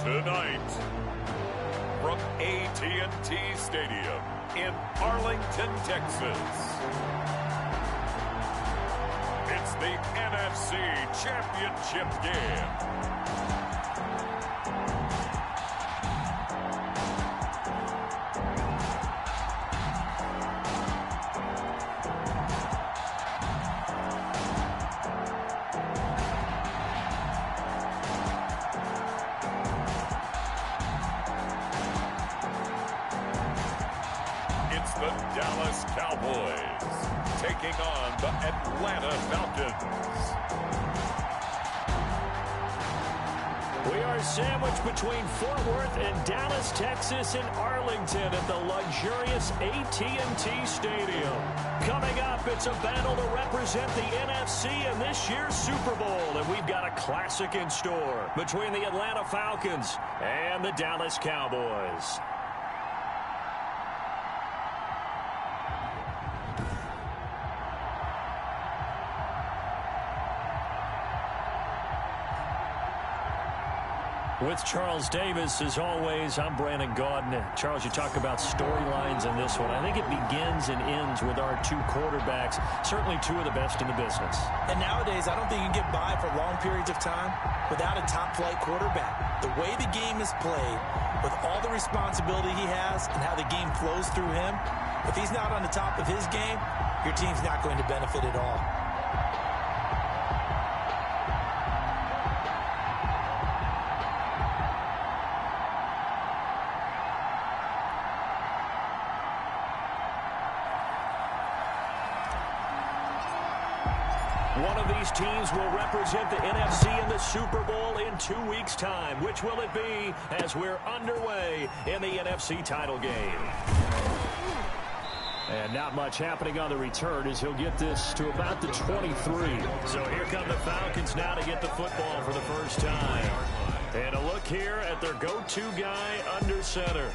Tonight, from AT&T Stadium in Arlington, Texas, it's the NFC Championship game. The Dallas Cowboys taking on the Atlanta Falcons. We are sandwiched between Fort Worth and Dallas, Texas, and Arlington at the luxurious AT&T Stadium. Coming up, it's a battle to represent the NFC in this year's Super Bowl, and we've got a classic in store between the Atlanta Falcons and the Dallas Cowboys. With Charles Davis, as always, I'm Brandon Gaudin. Charles, you talk about storylines in this one. I think it begins and ends with our two quarterbacks, certainly two of the best in the business. And nowadays, I don't think you can get by for long periods of time without a top-flight quarterback. The way the game is played, with all the responsibility he has and how the game flows through him, if he's not on the top of his game, your team's not going to benefit at all. One of these teams will represent the NFC in the Super Bowl in 2 weeks' time. Which will it be as we're underway in the NFC title game? And not much happening on the return as he'll get this to about the 23. So here come the Falcons now to get the football for the first time. And a look here at their go-to guy under center.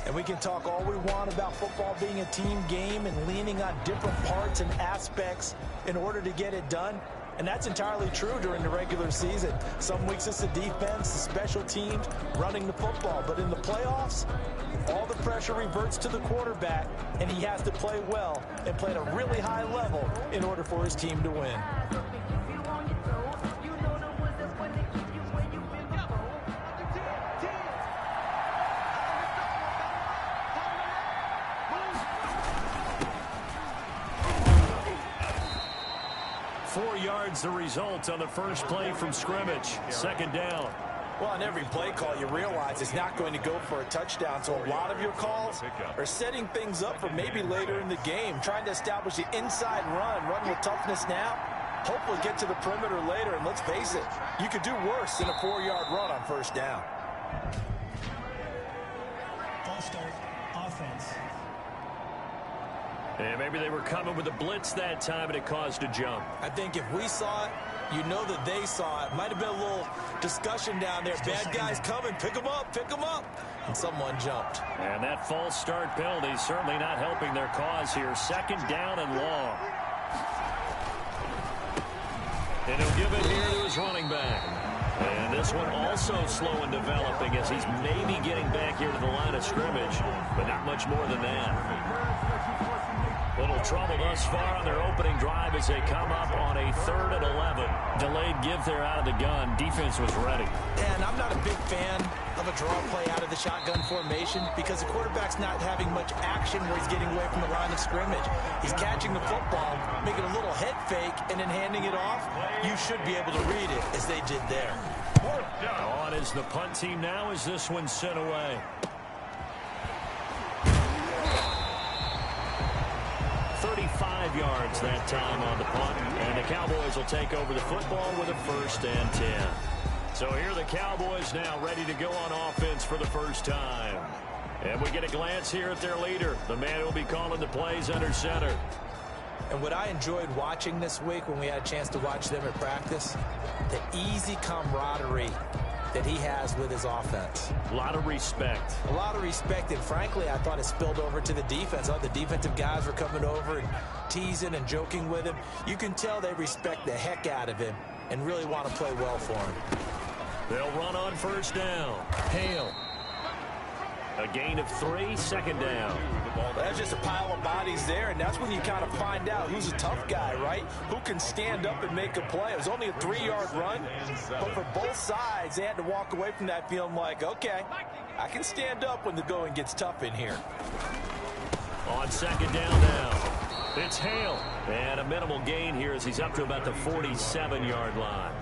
And we can talk all we want about football being a team game and leaning on different parts and aspects in order to get it done. And that's entirely true during the regular season. Some weeks it's the defense, the special teams, running the football. But in the playoffs, all the pressure reverts to the quarterback, and he has to play well and play at a really high level in order for his team to win. 4 yards the result on the first play from scrimmage. Second down. Well, on every play call, you realize it's not going to go for a touchdown. So a lot of your calls are setting things up for maybe later in the game, trying to establish the inside run with toughness now. Hopefully get to the perimeter later, and let's face it, you could do worse than a 4-yard run on first down. False start, offense. And maybe they were coming with a blitz that time, and it caused a jump. I think if we saw it, you know that they saw it. Might have been a little discussion down there. Bad guys coming. Pick them up. Pick them up. And someone jumped. And that false start penalty certainly not helping their cause here. Second down and long. And he'll give it here to his running back. And this one also slow in developing as he's maybe getting back here to the line of scrimmage, but not much more than that. Little trouble thus far on their opening drive as they come up on a 3rd and 11. Delayed give there out of the gun. Defense was ready. And I'm not a big fan of a draw play out of the shotgun formation because the quarterback's not having much action where he's getting away from the line of scrimmage. He's catching the football, making a little head fake, and then handing it off. You should be able to read it as they did there. On is the punt team now as this one's sent away. 35 yards that time on the punt, and the Cowboys will take over the football with a 1st and 10. So here the Cowboys now ready to go on offense for the first time. And we get a glance here at their leader, the man who will be calling the plays under center. And what I enjoyed watching this week when we had a chance to watch them at practice, the easy camaraderie that he has with his offense. A lot of respect. A lot of respect, and frankly, I thought it spilled over to the defense. I thought the defensive guys were coming over and teasing and joking with him. You can tell they respect the heck out of him and really want to play well for him. They'll run on first down. Hale. A gain of 3, second down. That's just a pile of bodies there, and that's when you kind of find out who's a tough guy, right? Who can stand up and make a play. It was only a 3-yard run, but for both sides, they had to walk away from that feeling like, okay, I can stand up when the going gets tough in here. On second down now, it's Hale. And a minimal gain here as he's up to about the 47-yard line.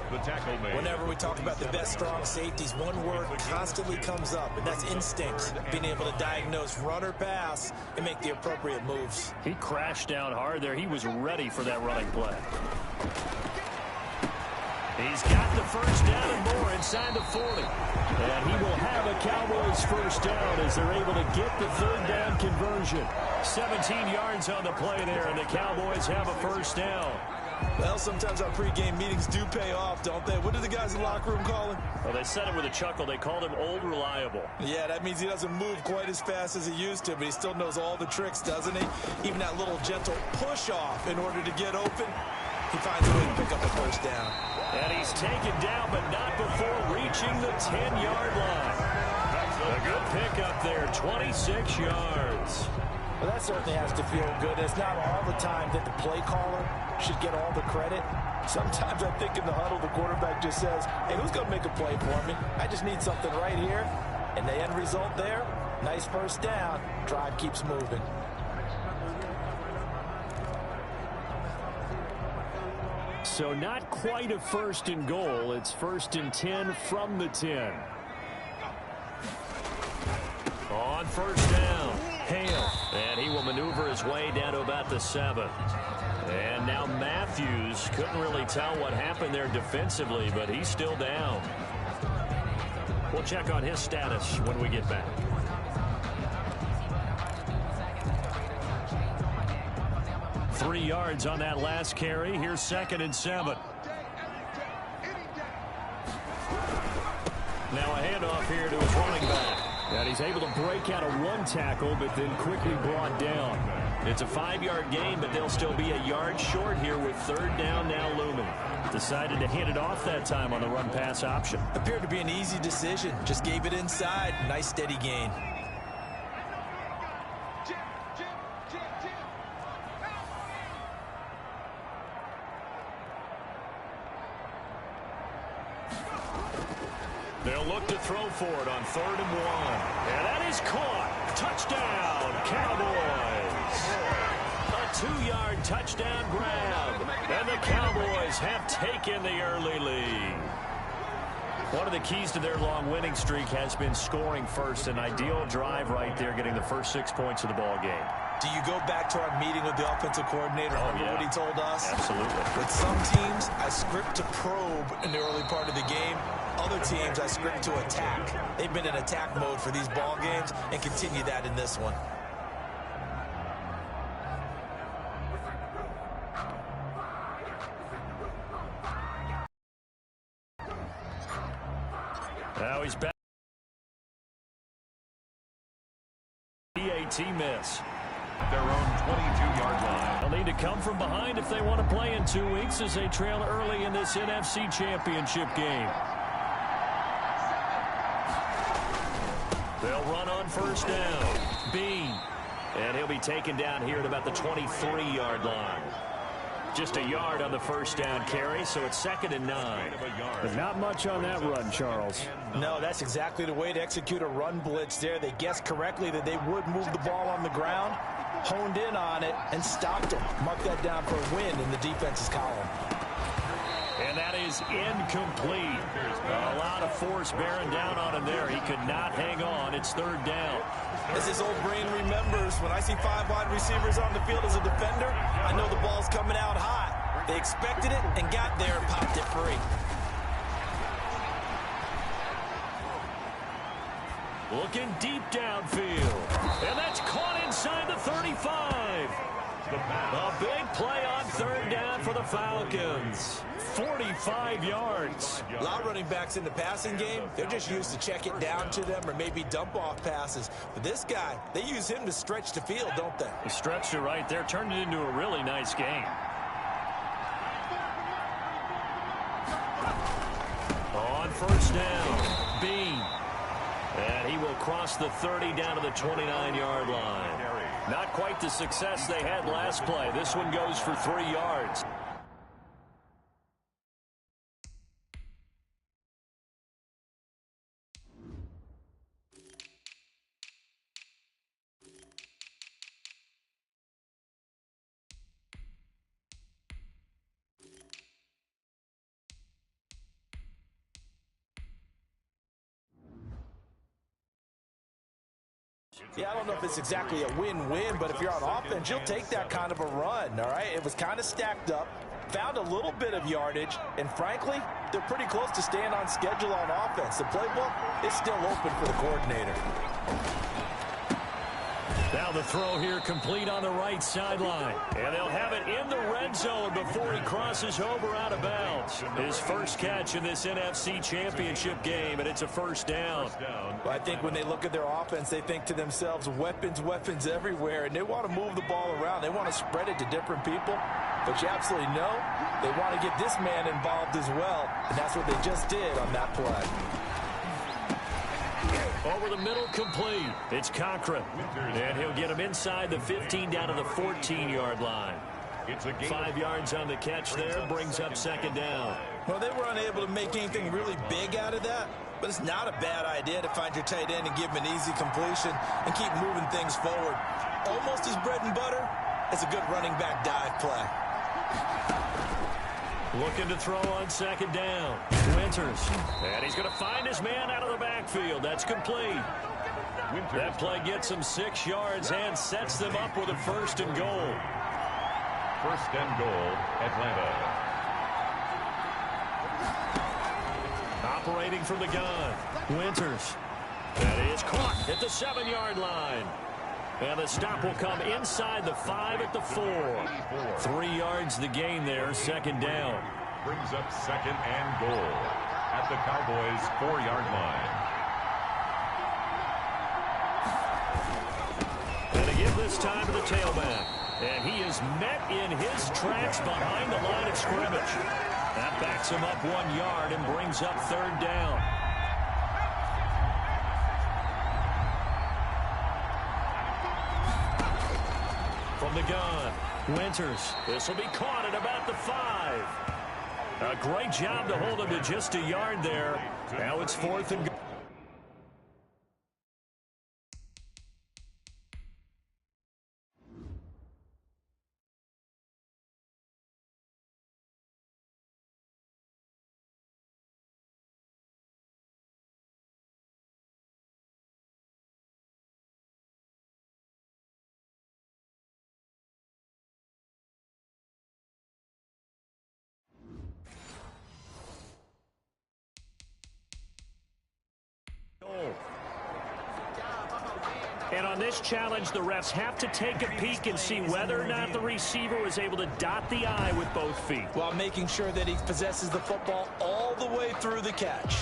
The tackle made. Whenever we talk about the best strong safeties, one word constantly comes up, and that's instinct. Being able to diagnose run or pass and make the appropriate moves. He crashed down hard there. He was ready for that running play. He's got the first down and more inside the 40. And he will have a Cowboys first down as they're able to get the third down conversion. 17 yards on the play there, and the Cowboys have a first down. Well, sometimes our pregame meetings do pay off, don't they? What do the guys in the locker room call him? Well, they said it with a chuckle. They called him Old Reliable. Yeah, that means he doesn't move quite as fast as he used to, but he still knows all the tricks, doesn't he? Even that little gentle push-off in order to get open, he finds a way to pick up a first down. And he's taken down, but not before reaching the 10-yard line. A good pickup there, 26 yards. Well, that certainly has to feel good. It's not all the time that the play caller should get all the credit. Sometimes I think in the huddle, the quarterback just says, hey, who's going to make a play for me? I just need something right here. And the end result there, nice first down. Drive keeps moving. So not quite a first and goal. It's first and 10 from the 10. On first down, Hale. And he will maneuver his way down to about the 7. And now Matthews couldn't really tell what happened there defensively, but he's still down. We'll check on his status when we get back. Three yards on that last carry. Here's second and 7. Now a handoff here to his running back. And he's able to break out of one tackle, but then quickly brought down. It's a 5-yard gain, but they'll still be a yard short here with third down now looming. Decided to hand it off that time on the run-pass option. Appeared to be an easy decision. Just gave it inside. Nice steady gain. They'll look to throw for it on 3rd and 1. And that is caught. Touchdown, Cowboys. A 2-yard touchdown grab. And the Cowboys have taken the early lead. One of the keys to their long winning streak has been scoring first. An ideal drive right there, getting the first 6 points of the ball game. Do you go back to our meeting with the offensive coordinator? Remember what he told us? Absolutely. With some teams, I script to probe in the early part of the game. Other teams, I script to attack. They've been in attack mode for these ball games and continue that in this one. Now he's back. PAT miss. Their own 22-yard line. They'll need to come from behind if they want to play in 2 weeks as they trail early in this NFC Championship game. They'll run on first down. Bean. And he'll be taken down here at about the 23-yard line. Just a yard on the first down carry, so it's 2nd and 9. But not much on that run, Charles. No, that's exactly the way to execute a run blitz there. They guessed correctly that they would move the ball on the ground, honed in on it, and stopped them. Mark that down for a win in the defense's column. And that is incomplete. A lot of force bearing down on him there. He could not hang on. It's 3rd down. As his old brain remembers, when I see 5 wide receivers on the field as a defender, I know the ball's coming out hot. They expected it and got there and popped it free. Looking deep downfield. And that's caught inside the 35. A big play on 3rd down for the Falcons. 45 yards. A lot of running backs in the passing game, they're just used to check it down to them or maybe dump off passes. But this guy, they use him to stretch the field, don't they? He stretched it right there, turned it into a really nice game. On first down. Bean. And he will cross the 30 down to the 29-yard line. Not quite the success they had last play. This one goes for 3 yards. Yeah, I don't know if it's exactly a win-win, but if you're on offense, you'll take that kind of a run, all right? It was kind of stacked up, found a little bit of yardage, and frankly, they're pretty close to staying on schedule on offense. The playbook is still open for the coordinator. Now the throw here complete on the right sideline. And they'll have it in the red zone before he crosses over out of bounds. His first catch in this NFC Championship game, and it's a first down. Well, I think when they look at their offense, they think to themselves, weapons, weapons everywhere, and they want to move the ball around. They want to spread it to different people. But you absolutely know they want to get this man involved as well, and that's what they just did on that play. Over the middle, complete. It's Cochran. And he'll get him inside the 15 down to the 14-yard line. 5 yards on the catch there, brings up second down. Well, they were unable to make anything really big out of that, but it's not a bad idea to find your tight end and give him an easy completion and keep moving things forward. Almost his bread and butter is a good running back dive play. Looking to throw on second down. Winters. And he's going to find his man out of the backfield. That's complete. That play gets him 6 yards and sets them up with a first and goal. First and goal, Atlanta. Operating from the gun. Winters. That is caught at the 7-yard line. And the stop will come inside the 5 at the 4. 3 yards the gain there, second down. Brings up second and goal at the Cowboys' 4-yard line. And to give this time to the tailback. And he is met in his tracks behind the line of scrimmage. That backs him up 1 yard and brings up third down. From the gun, Winters. This will be caught at about the 5. A great job to hold him to just a yard there. Now it's fourth and goal. And on this challenge, the refs have to take a peek and see whether or not the receiver was able to dot the I with both feet. While making sure that he possesses the football all the way through the catch.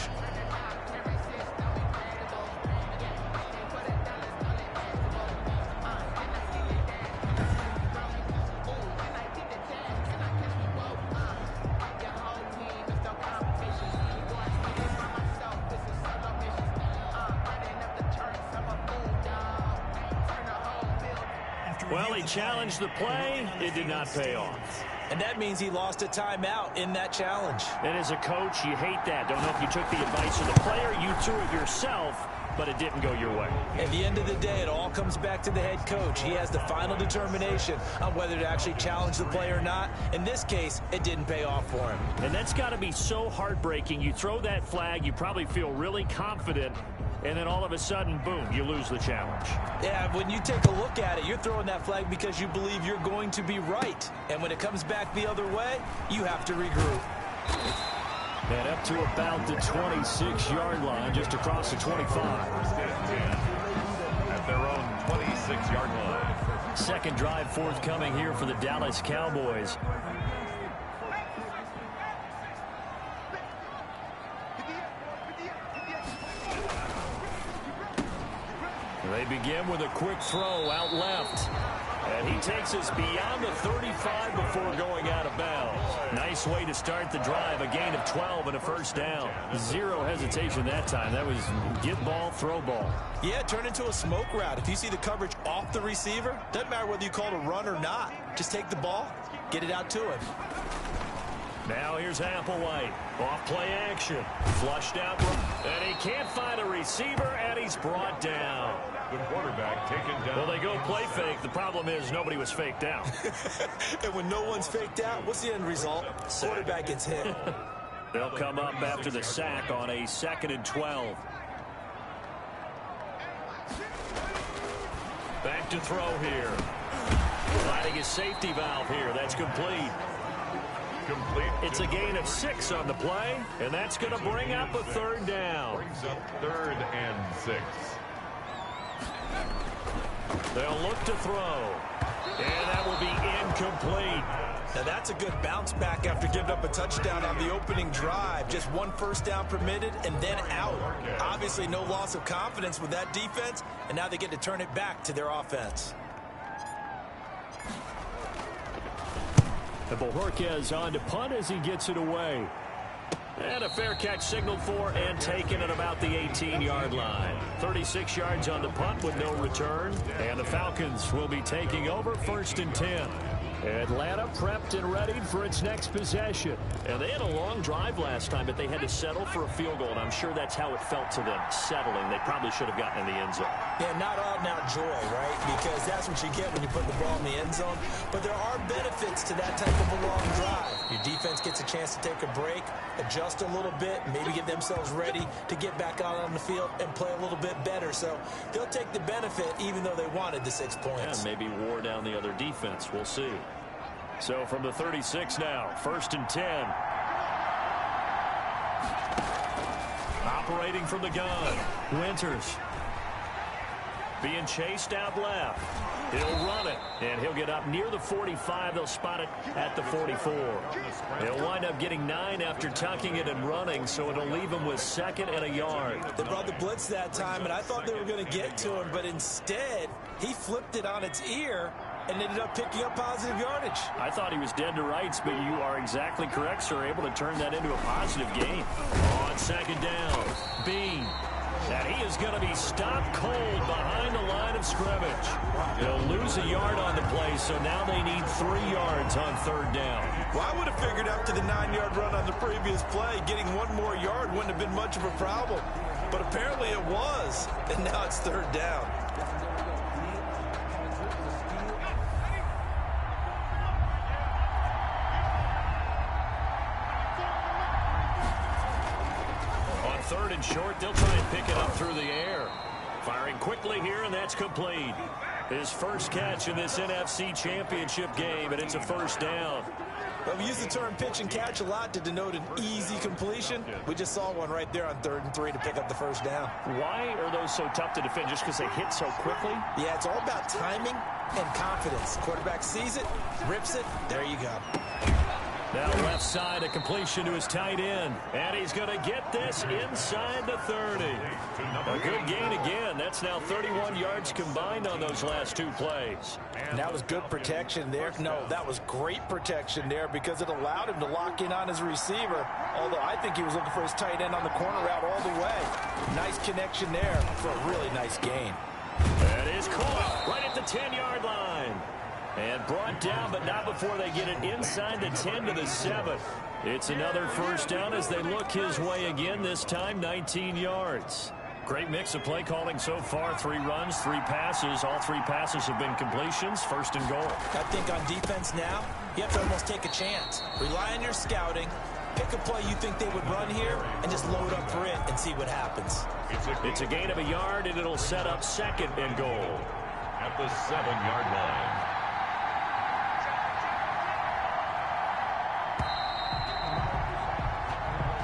Well, he challenged the play. It did not pay off. And that means he lost a timeout in that challenge. And as a coach, you hate that. Don't know if you took the advice of the player, you threw it yourself, but it didn't go your way. At the end of the day, it all comes back to the head coach. He has the final determination on whether to actually challenge the play or not. In this case, it didn't pay off for him. And that's got to be so heartbreaking. You throw that flag, you probably feel really confident, and then all of a sudden, boom, you lose the challenge. Yeah, when you take a look at it, you're throwing that flag because you believe you're going to be right. And when it comes back the other way, you have to regroup. And up to about the 26-yard line, just across the 25. At their own 26-yard line. Second drive forthcoming here for the Dallas Cowboys. They begin with a quick throw out left. And he takes us beyond the 35 before going out of bounds. Nice way to start the drive. A gain of 12 and a first down. Zero hesitation that time. That was get ball, throw ball. Yeah, turn into a smoke route. If you see the coverage off the receiver, doesn't matter whether you call it a run or not. Just take the ball, get it out to him. Now here's Applewhite. Off play action. Flushed out. And he can't find a receiver, and he's brought down. The quarterback taken down. Well, they go play fake. The problem is nobody was faked out. And when no one's faked out, what's the end result? Quarterback gets hit. They'll come up after the sack on a 2nd and 12. Back to throw here. Finding his safety valve here. That's complete. It's a gain of 6 on the play, and that's going to bring up a 3rd down. Brings up 3rd and 6. They'll look to throw, and that will be incomplete. Now that's a good bounce back after giving up a touchdown on the opening drive. Just 1 first down permitted and then out. Obviously no loss of confidence with that defense, and now they get to turn it back to their offense. And Bojorquez on to punt as he gets it away. And a fair catch signaled for and taken at about the 18-yard line. 36 yards on the punt with no return. And the Falcons will be taking over 1st and 10. Atlanta prepped and readied for its next possession. And they had a long drive last time, but they had to settle for a field goal. And I'm sure that's how it felt to them, settling. They probably should have gotten in the end zone. Yeah, not all out joy, right? Because that's what you get when you put the ball in the end zone. But there are benefits to that type of a long drive. Your defense gets a chance to take a break, adjust a little bit, maybe get themselves ready to get back out on the field and play a little bit better. So they'll take the benefit even though they wanted the 6 points. Yeah, maybe wore down the other defense. We'll see. So from the 36 now, 1st and 10. Operating from the gun, Winters. Being chased out left. He'll run it, and he'll get up near the 45. They'll spot it at the 44. He'll wind up getting 9 after tucking it and running, so it'll leave him with 2nd and a yard. They brought the blitz that time, and I thought they were going to get to him, but instead, he flipped it on its ear and ended up picking up positive yardage. I thought he was dead to rights, but you are exactly correct, sir. Able to turn that into a positive gain. On 2nd down, Bean. And he is going to be stopped cold behind the line of scrimmage. They'll lose a yard on the play, so now they need 3 yards on 3rd down. Well, I would have figured after the 9-yard run on the previous play, getting 1 more yard wouldn't have been much of a problem. But apparently it was, and now it's 3rd down. On 3rd and short, they'll try and pick it up through the air. Firing quickly here, and that's complete. His first catch in this NFC Championship game, and it's a 1st down. Well, we use the term pitch and catch a lot to denote an easy completion. We just saw one right there on 3rd and 3 to pick up the 1st down. Why are those so tough to defend? Just because they hit so quickly? Yeah, it's all about timing and confidence. Quarterback sees it, rips it, there you go. Now left side, a completion to his tight end. And he's going to get this inside the 30. A good gain again. That's now 31 yards combined on those last 2 plays. And that was good protection there. No, that was great protection there because it allowed him to lock in on his receiver. Although I think he was looking for his tight end on the corner route all the way. Nice connection there for a really nice gain. That is caught right at the 10-yard line. And brought down, but not before they get it inside the 10 to the 7. It's another 1st down as they look his way again, this time 19 yards. Great mix of play calling so far. 3 runs, 3 passes. All 3 passes have been completions. 1st and goal. I think on defense now, you have to almost take a chance. Rely on your scouting. Pick a play you think they would run here and just load up for it and see what happens. It's a gain of a yard, and it'll set up 2nd and goal. At the 7-yard line.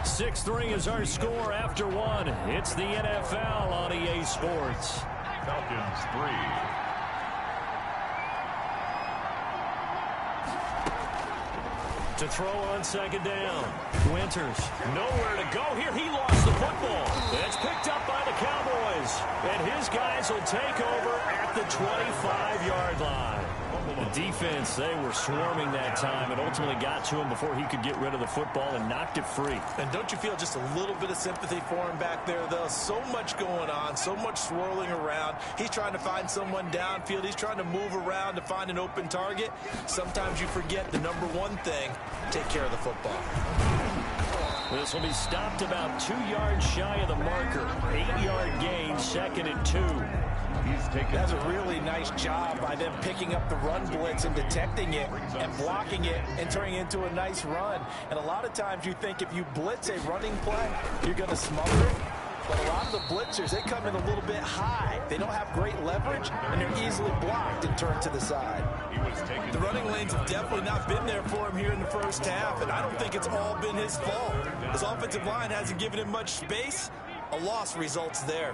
6-3 is our score after 1. It's the NFL on EA Sports. Falcons 3. To throw on 2nd down. Winters, nowhere to go here. He lost the football. It's picked up by the Cowboys. And his guys will take over at the 25-yard line. The defense, they were swarming that time and ultimately got to him before he could get rid of the football and knocked it free. And don't you feel just a little bit of sympathy for him back there, though? So much going on, so much swirling around. He's trying to find someone downfield. He's trying to move around to find an open target. Sometimes you forget the number one thing, take care of the football. This will be stopped about 2 yards shy of the marker. 8-yard gain, 2nd and 2. That's a really nice job by them picking up the run blitz and detecting it and blocking it and turning it into a nice run. And a lot of times you think if you blitz a running play, you're going to smother it. But a lot of the blitzers, they come in a little bit high. They don't have great leverage, and they're easily blocked and turned to the side. The running lanes have definitely not been there for him here in the first half, and I don't think it's all been his fault. His offensive line hasn't given him much space. A loss results there.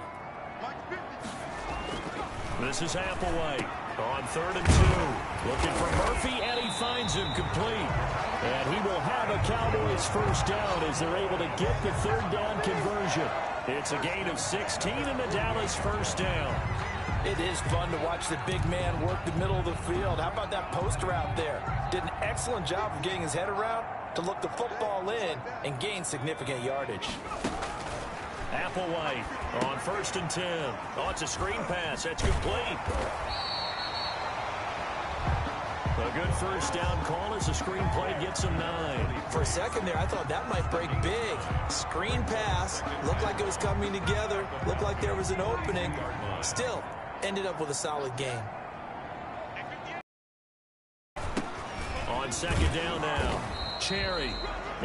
This is Applewhite on 3rd and 2. Looking for Murphy, and he finds him complete. And he will have a Cowboys first down as they're able to get the 3rd down conversion. It's a gain of 16 and a Dallas first down. It is fun to watch the big man work the middle of the field. How about that poster out there? Did an excellent job of getting his head around to look the football in and gain significant yardage. Applewhite on 1st and 10. Oh, it's a screen pass. That's complete. A good first down call as the screen play gets him 9. For a second there, I thought that might break big. Screen pass. Looked like it was coming together. Looked like there was an opening. Still, ended up with a solid gain. On 2nd down now, Cherry.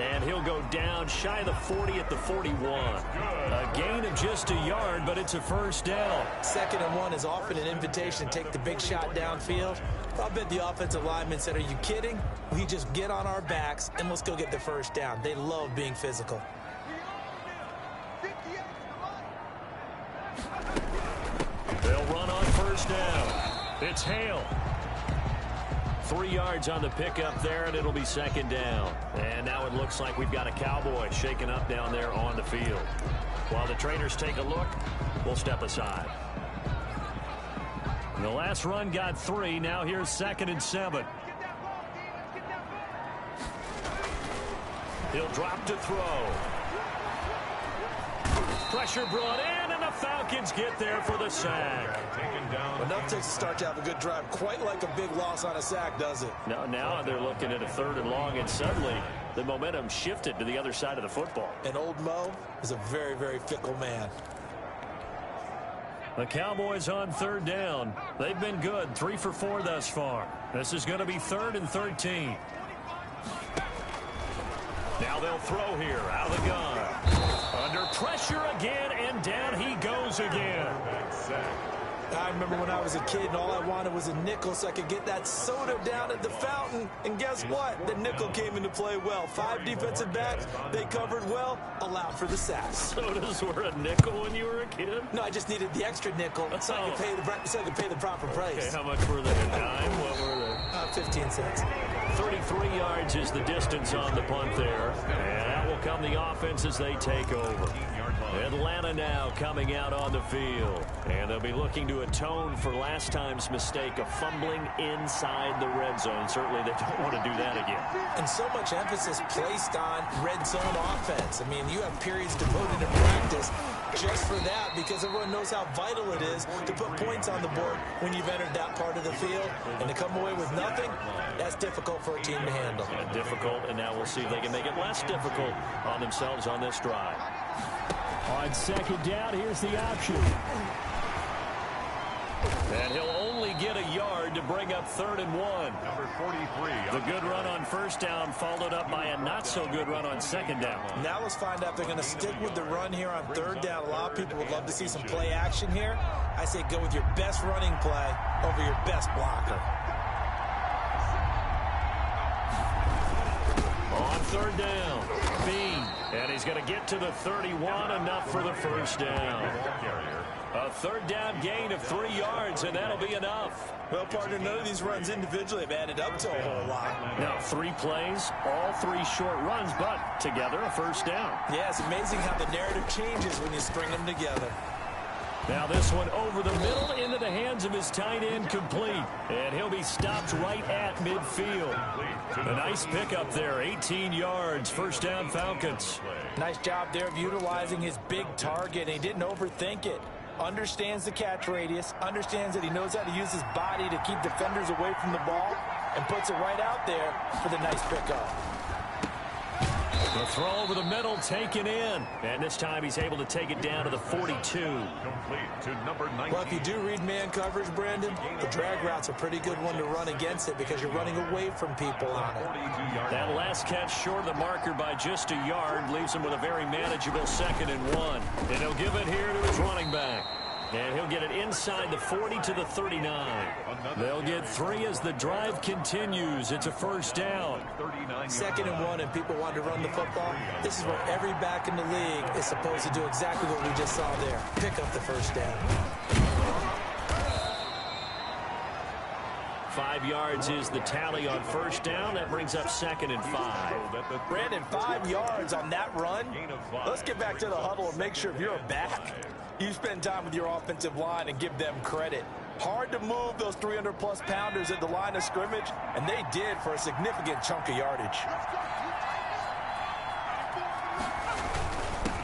And he'll go down shy of the 40 at the 41. A gain of just a yard, but it's a first down. 2nd and 1 is often an invitation to take the big shot downfield. I'll bet the offensive lineman said, are you kidding? We just get on our backs and let's go get the first down. They love being physical. They'll run on first down. It's Hale. 3 yards on the pickup there, and it'll be 2nd down. And now it looks like we've got a Cowboy shaking up down there on the field. While the trainers take a look, we'll step aside. The last run got 3. Now here's 2nd and 7. He'll drop to throw. Pressure brought in, and the Falcons get there for the sack. Enough takes to start to have a good drive. Quite like a big loss on a sack, does it? Now they're looking at a 3rd and long, and suddenly the momentum shifted to the other side of the football. And old Mo is a very, very fickle man. The Cowboys on 3rd down. They've been good, 3 for 4 thus far. This is going to be 3rd and 13. Now they'll throw here out of the gun. Under pressure again, and down he goes again. I remember when I was a kid and all I wanted was a nickel so I could get that soda down at the fountain. And guess what? The nickel came into play well. 5 defensive backs, they covered well, allowed for the sack. Sodas were a nickel when you were a kid? No, I just needed the extra nickel so I could pay the proper price. Okay, how much were they? A dime? What were they? 15 cents. 33 yards is the distance on the punt there. And that will come the offense as they take over. Atlanta now coming out on the field. And they'll be looking to atone for last time's mistake of fumbling inside the red zone. Certainly they don't want to do that again. And so much emphasis placed on red zone offense. I mean, you have periods devoted to practice just for that because everyone knows how vital it is to put points on the board when you've entered that part of the field. And to come away with nothing, that's difficult for a team to handle. Difficult, and now we'll see if they can make it less difficult on themselves on this drive. On 2nd down, here's the option. And he'll only get a yard to bring up 3rd and 1. Number 43. The good run on first down followed up by a not-so-good run on 2nd down. Now let's find out if they're going to stick with the run here on 3rd down. A lot of people would love to see some play action here. I say go with your best running play over your best blocker. On 3rd down, Bean. And he's going to get to the 31, enough for the first down. A 3rd down gain of 3 yards, and that'll be enough. Well, partner, none of these runs individually have added up to a whole lot. Now, 3 plays, all 3 short runs, but together a first down. Yeah, it's amazing how the narrative changes when you string them together. Now this one over the middle into the hands of his tight end, complete. And he'll be stopped right at midfield. A nice pickup there, 18 yards, first down Falcons. Nice job there of utilizing his big target. He didn't overthink it. Understands the catch radius, understands that he knows how to use his body to keep defenders away from the ball, and puts it right out there for the nice pickup. The throw over the middle taken in. And this time he's able to take it down to the 42. Complete to number 19. Well, if you do read man coverage, Brandon, the drag route's a pretty good one to run against it because you're running away from people on it. That last catch short of the marker by just a yard leaves him with a very manageable 2nd and 1. And he'll give it here to his running back. And he'll get it inside the 40 to the 39. They'll get 3 as the drive continues. It's a first down. 2nd and 1, and people want to run the football. This is where every back in the league is supposed to do exactly what we just saw there. Pick up the first down. 5 yards is the tally on first down. That brings up 2nd and 5. Brandon, 5 yards on that run. Let's get back to the huddle and make sure if you're a back, you spend time with your offensive line and give them credit. Hard to move those 300-plus pounders at the line of scrimmage, and they did for a significant chunk of yardage.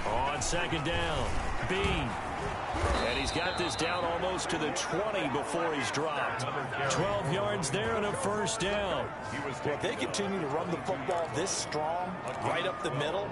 On 2nd down, Bean. And he's got this down almost to the 20 before he's dropped. 12 yards there and a first down. Well, if they continue to run the football this strong, right up the middle,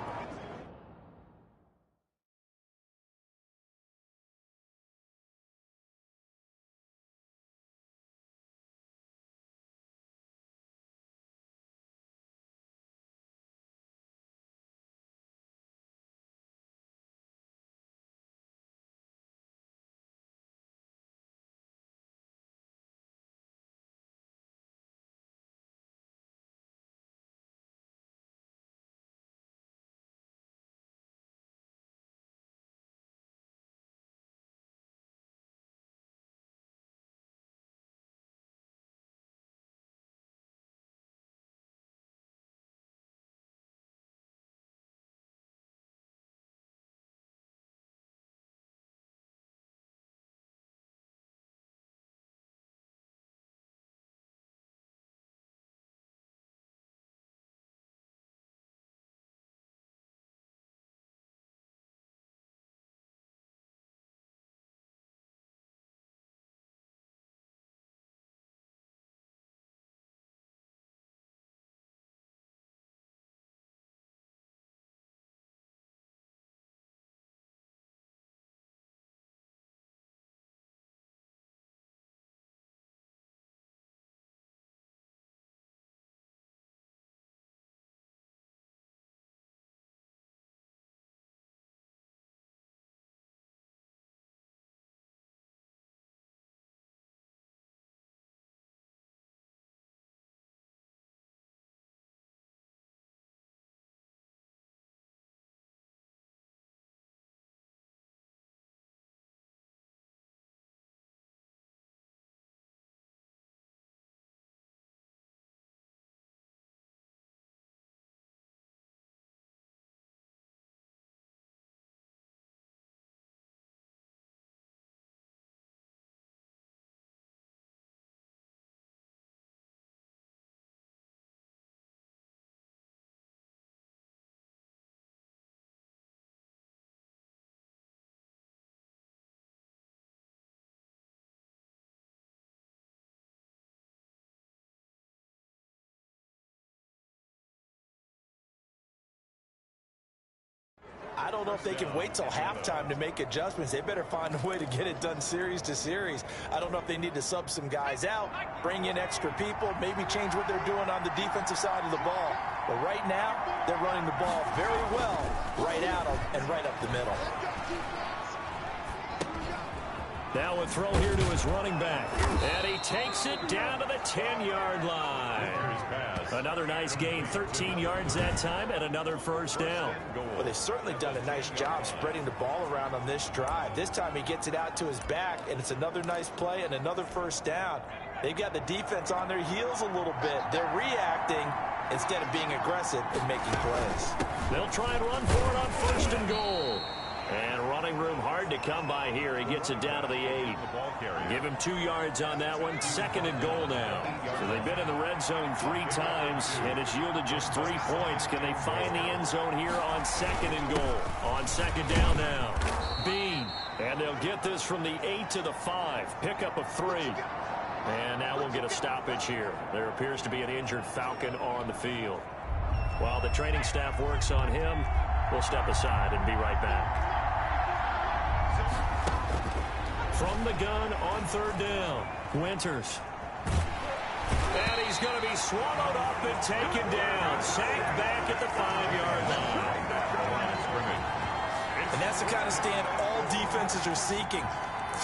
I don't know if they can wait till halftime to make adjustments. They better find a way to get it done series to series. I don't know if they need to sub some guys out, bring in extra people, maybe change what they're doing on the defensive side of the ball. But right now, they're running the ball very well right at them and right up the middle. Now a throw here to his running back. And he takes it down to the 10-yard line. Another nice gain, 13 yards that time, and another first down. Well, they've certainly done a nice job spreading the ball around on this drive. This time he gets it out to his back, and it's another nice play and another first down. They've got the defense on their heels a little bit. They're reacting instead of being aggressive and making plays. They'll try and run for it on 1st and goal. And running running room hard to come by here. He gets it down to the 8. Give him 2 yards on that one. 2nd and goal now. So they've been in the red zone 3 times, and it's yielded just 3 points. Can they find the end zone here on 2nd and goal? On 2nd down now. Bean. And they'll get this from the 8 to the 5. Pickup of 3. And now we'll get a stoppage here. There appears to be an injured Falcon on the field. While the training staff works on him, we'll step aside and be right back. From the gun on 3rd down, Winters. And he's going to be swallowed up and taken down. Sacked back at the 5-yard line. And that's the kind of stand all defenses are seeking.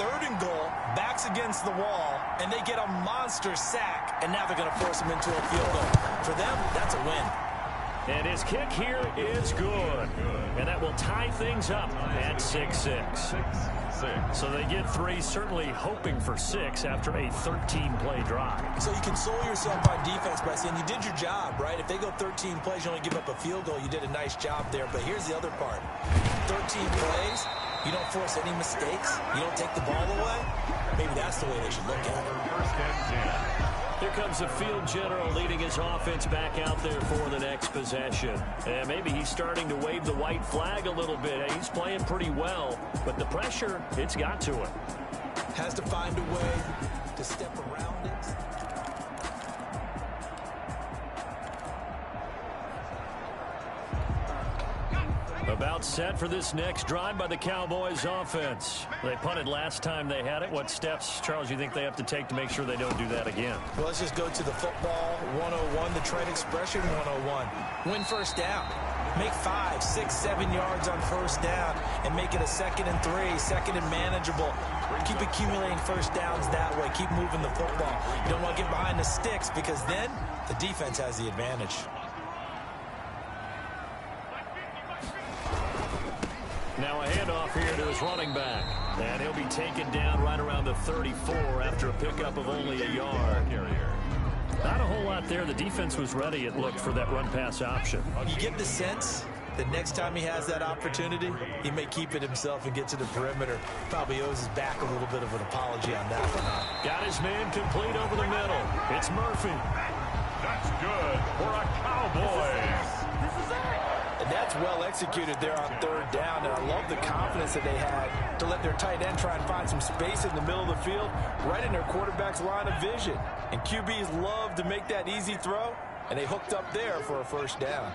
3rd and goal, backs against the wall, and they get a monster sack, and now they're going to force him into a field goal. For them, that's a win. And his kick here is good. And that will tie things up at 6-6. So they get 3, certainly hoping for 6 after a 13-play drive. So you console yourself on defense by saying you did your job, right? If they go 13 plays, you only give up a field goal. You did a nice job there. But here's the other part. 13 plays, you don't force any mistakes. You don't take the ball away. Maybe that's the way they should look at it. 1st and 10. Here comes the field general leading his offense back out there for the next possession. And maybe he's starting to wave the white flag a little bit. He's playing pretty well, but the pressure, it's got to him. Has to find a way to step around it. About set for this next drive by the Cowboys offense. They punted last time they had it. What steps, Charles, you think they have to take to make sure they don't do that again? Well, let's just go to the football 101, the trade expression 101. Win 1st down. Make 5, 6, 7 yards on 1st down and make it a 2nd and 3, 2nd and manageable. Keep accumulating 1st downs that way. Keep moving the football. You don't want to get behind the sticks because then the defense has the advantage. Now a handoff here to his running back. And he'll be taken down right around the 34 after a pickup of only a yard. Not a whole lot there. The defense was ready, it looked, for that run-pass option. You get the sense that next time he has that opportunity, he may keep it himself and get to the perimeter. Probably owes his back a little bit of an apology on that one. Got his man complete over the middle. It's Murphy. That's good for a Cowboys. And that's well executed there on 3rd down. And I love the confidence that they had to let their tight end try and find some space in the middle of the field, right in their quarterback's line of vision. And QBs love to make that easy throw, and they hooked up there for a 1st down.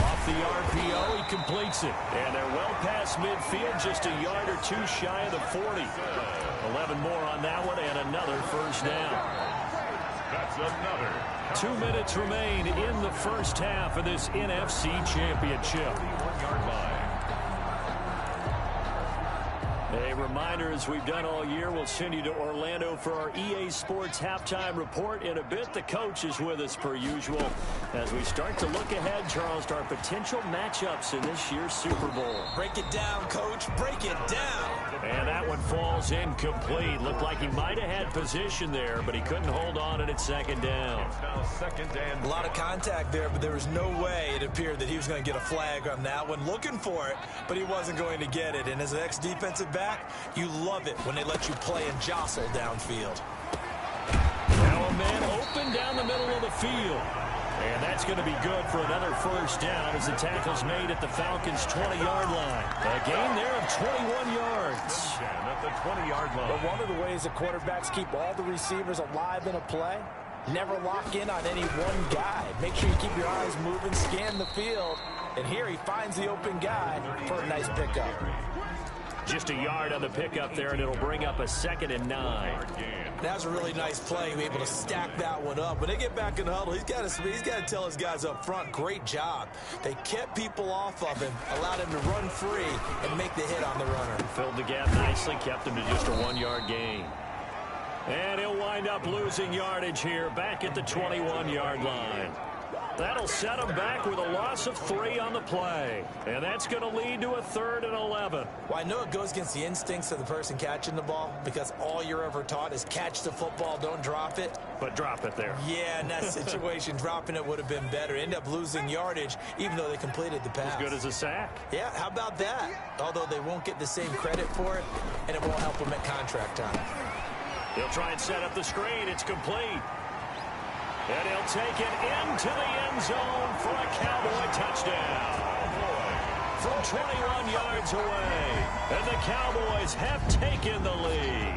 Off the RPO, he completes it. And they're well past midfield, just a yard or 2 shy of the 40. 11 more on that one, and another 1st down. That's another. 2 minutes remain in the 1st half of this NFC Championship. 1-yard line. A reminder, as we've done all year, we'll send you to Orlando for our EA Sports halftime report. In a bit, the coach is with us per usual as we start to look ahead, Charles, to our potential matchups in this year's Super Bowl. Break it down, Coach. Break it down. And that one falls incomplete. Looked like he might have had position there, but he couldn't hold on it at 2nd down. It's now 2nd and A lot of contact there, but there was no way it appeared that he was going to get a flag on that one. Looking for it, but he wasn't going to get it. And as an ex-defensive back, you love it when they let you play and jostle downfield. Now a man open down the middle of the field. And that's going to be good for another 1st down as the tackle's made at the Falcons' 20-yard line. A gain there of 21 yards. at the 20-yard line. But one of the ways that quarterbacks keep all the receivers alive in a play, never lock in on any one guy. Make sure you keep your eyes moving, scan the field. And here he finds the open guy for a nice pickup. Just a yard on the pickup there, and it'll bring up a 2nd and 9. That was a really nice play, able to stack that one up. When they get back in the huddle, he's got to tell his guys up front, great job. They kept people off of him, allowed him to run free and make the hit on the runner. Filled the gap nicely, kept him to just a 1-yard gain. And he'll wind up losing yardage here back at the 21-yard line. That'll set them back with a loss of 3 on the play. And that's going to lead to a 3rd and 11. Well, I know it goes against the instincts of the person catching the ball because all you're ever taught is catch the football, don't drop it. But drop it there. Yeah, in that situation, dropping it would have been better. End up losing yardage, even though they completed the pass. As good as a sack. Yeah, how about that? Although they won't get the same credit for it, and it won't help them at contract time. He'll try and set up the screen. It's complete. And he'll take it into the end zone for a Cowboy touchdown. From 21 yards away. And the Cowboys have taken the lead.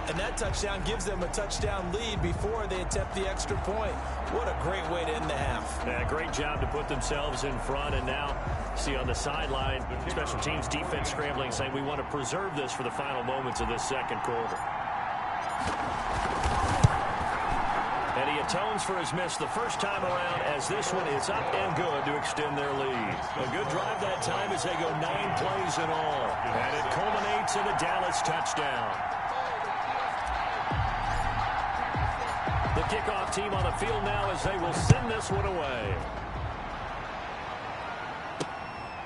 And that touchdown gives them a touchdown lead before they attempt the extra point. What a great way to end the half. Yeah, great job to put themselves in front. And now, see on the sideline, special teams defense scrambling, saying we want to preserve this for the final moments of this second quarter. And he atones for his miss the first time around as this one is up and good to extend their lead. A good drive that time as they go 9 plays in all. And it culminates in a Dallas touchdown. The kickoff team on the field now as they will send this one away.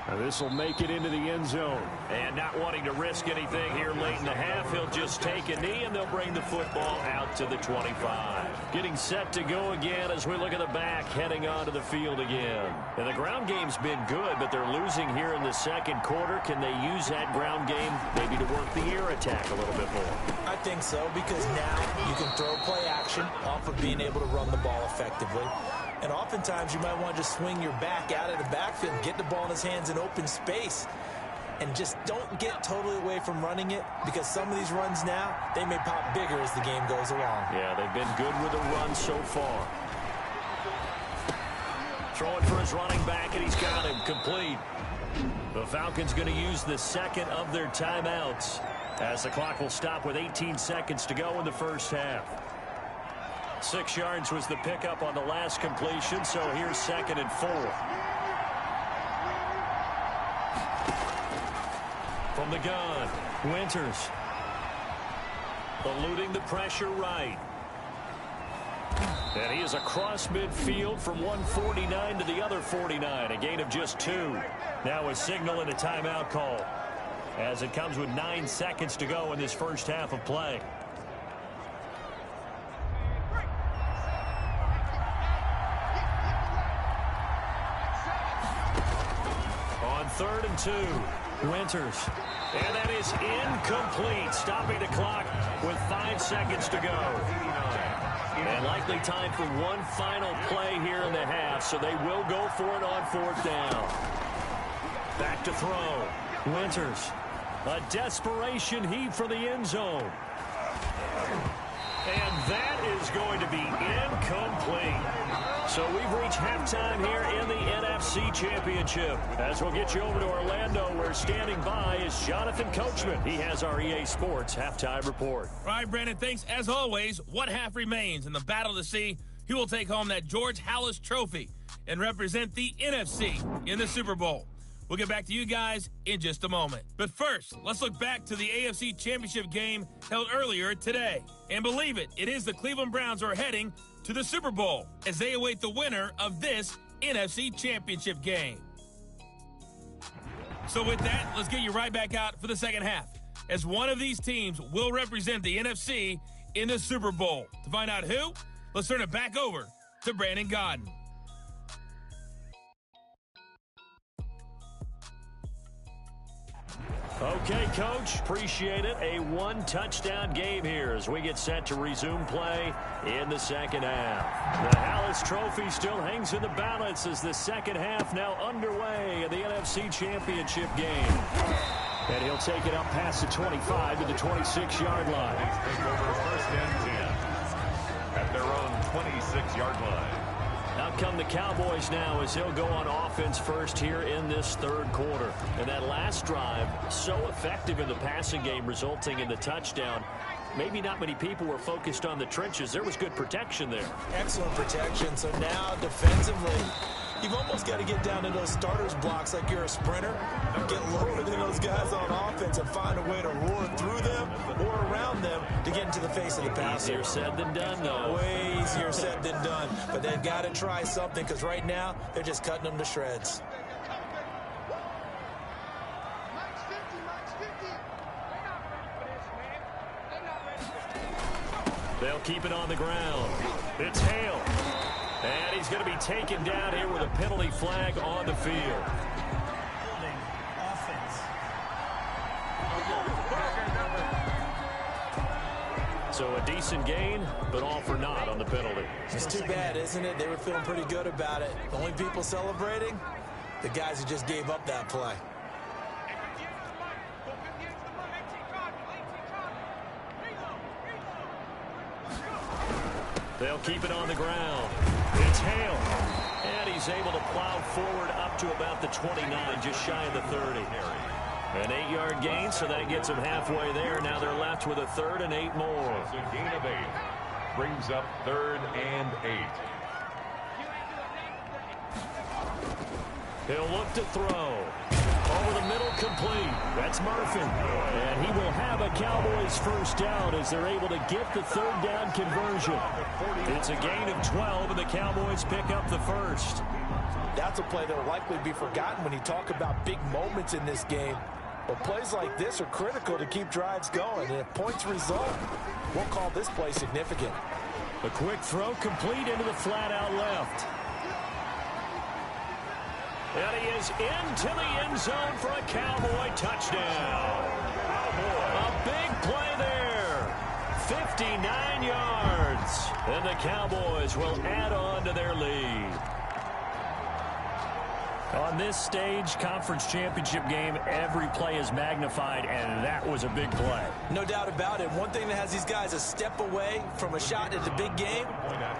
Now this will make it into the end zone. And not wanting to risk anything here late in the half, he'll just take a knee and they'll bring the football out to the 25. Getting set to go again as we look at the back, heading onto the field again. And the ground game's been good, but they're losing here in the second quarter. Can they use that ground game maybe to work the air attack a little bit more? I think so, because now you can throw play action off of being able to run the ball effectively. And oftentimes you might want to just swing your back out of the backfield and get the ball in his hands in open space. And just don't get totally away from running it, because some of these runs now, they may pop bigger as the game goes along. Yeah, they've been good with the run so far. Throwing for his running back, and he's got him complete. The Falcons going to use the second of their timeouts as the clock will stop with 18 seconds to go in the first half. 6 yards was the pickup on the last completion, so here's 2nd and 4. From the gun, Winters. Eluding the pressure right. And he is across midfield from 149 to the other 49, a gain of just 2. Now a signal and a timeout call as it comes with 9 seconds to go in this first half of play. On 3rd and 2, Winters. And that is incomplete, stopping the clock with 5 seconds to go. And likely time for one final play here in the half, so they will go for it on 4th down. Back to throw. Winters. A desperation heave for the end zone. And that is going to be incomplete. So we've reached halftime here in the NFC Championship. As we'll get you over to Orlando, where standing by is Jonathan Coachman. He has our EA Sports halftime report. All right, Brandon, thanks. As always, one half remains in the battle to see who will take home that George Halas Trophy and represent the NFC in the Super Bowl. We'll get back to you guys in just a moment. But first, let's look back to the AFC Championship game held earlier today. And believe it, it is the Cleveland Browns who are heading to the Super Bowl as they await the winner of this NFC Championship game. So with that, let's get you right back out for the second half, as one of these teams will represent the NFC in the Super Bowl. To find out who, let's turn it back over to Brandon Gaudin. Okay, Coach, appreciate it. A one-touchdown game here as we get set to resume play in the second half. The Halas Trophy still hangs in the balance as the second half now underway in the NFC Championship game. And he'll take it up past the 25 to the 26-yard line. Take over 1st and 10 at their own 26-yard line. Out come the Cowboys now as they'll go on offense first here in this third quarter. And that last drive, so effective in the passing game, resulting in the touchdown. Maybe not many people were focused on the trenches. There was good protection there. Excellent protection. So now defensively, you've almost got to get down to those starters blocks like you're a sprinter, get lower than those guys on offense and find a way to roar through them or around them to get into the face of the passer. Easier said than done, though. Way easier said than done. But they've got to try something because right now they're just cutting them to shreds. They'll keep it on the ground. It's Hale. And he's going to be taken down here with a penalty flag on the field. Holding offense. So a decent gain, but all for naught on the penalty. It's too bad, isn't it? They were feeling pretty good about it. The only people celebrating, the guys who just gave up that play. They'll keep it on the ground. It's Hale. And he's able to plow forward up to about the 29, just shy of the 30. An 8-yard gain, so that gets them halfway there. Now they're left with a 3rd and 8 more. It's a gain of 8. Brings up 3rd and 8. He'll look to throw. Over the middle, complete. That's Murphy. And he will have a Cowboys first down as they're able to get the 3rd down conversion. It's a gain of 12, and the Cowboys pick up the first. That's a play that will likely be forgotten when you talk about big moments in this game. But plays like this are critical to keep drives going. And if points result, we'll call this play significant. A quick throw complete into the flat out left. And he is into the end zone for a Cowboy touchdown. A big play there. 59 yards. And the Cowboys will add on to their lead. On this stage, conference championship game, every play is magnified, and that was a big play. No doubt about it. One thing that has these guys a step away from a shot at the big game,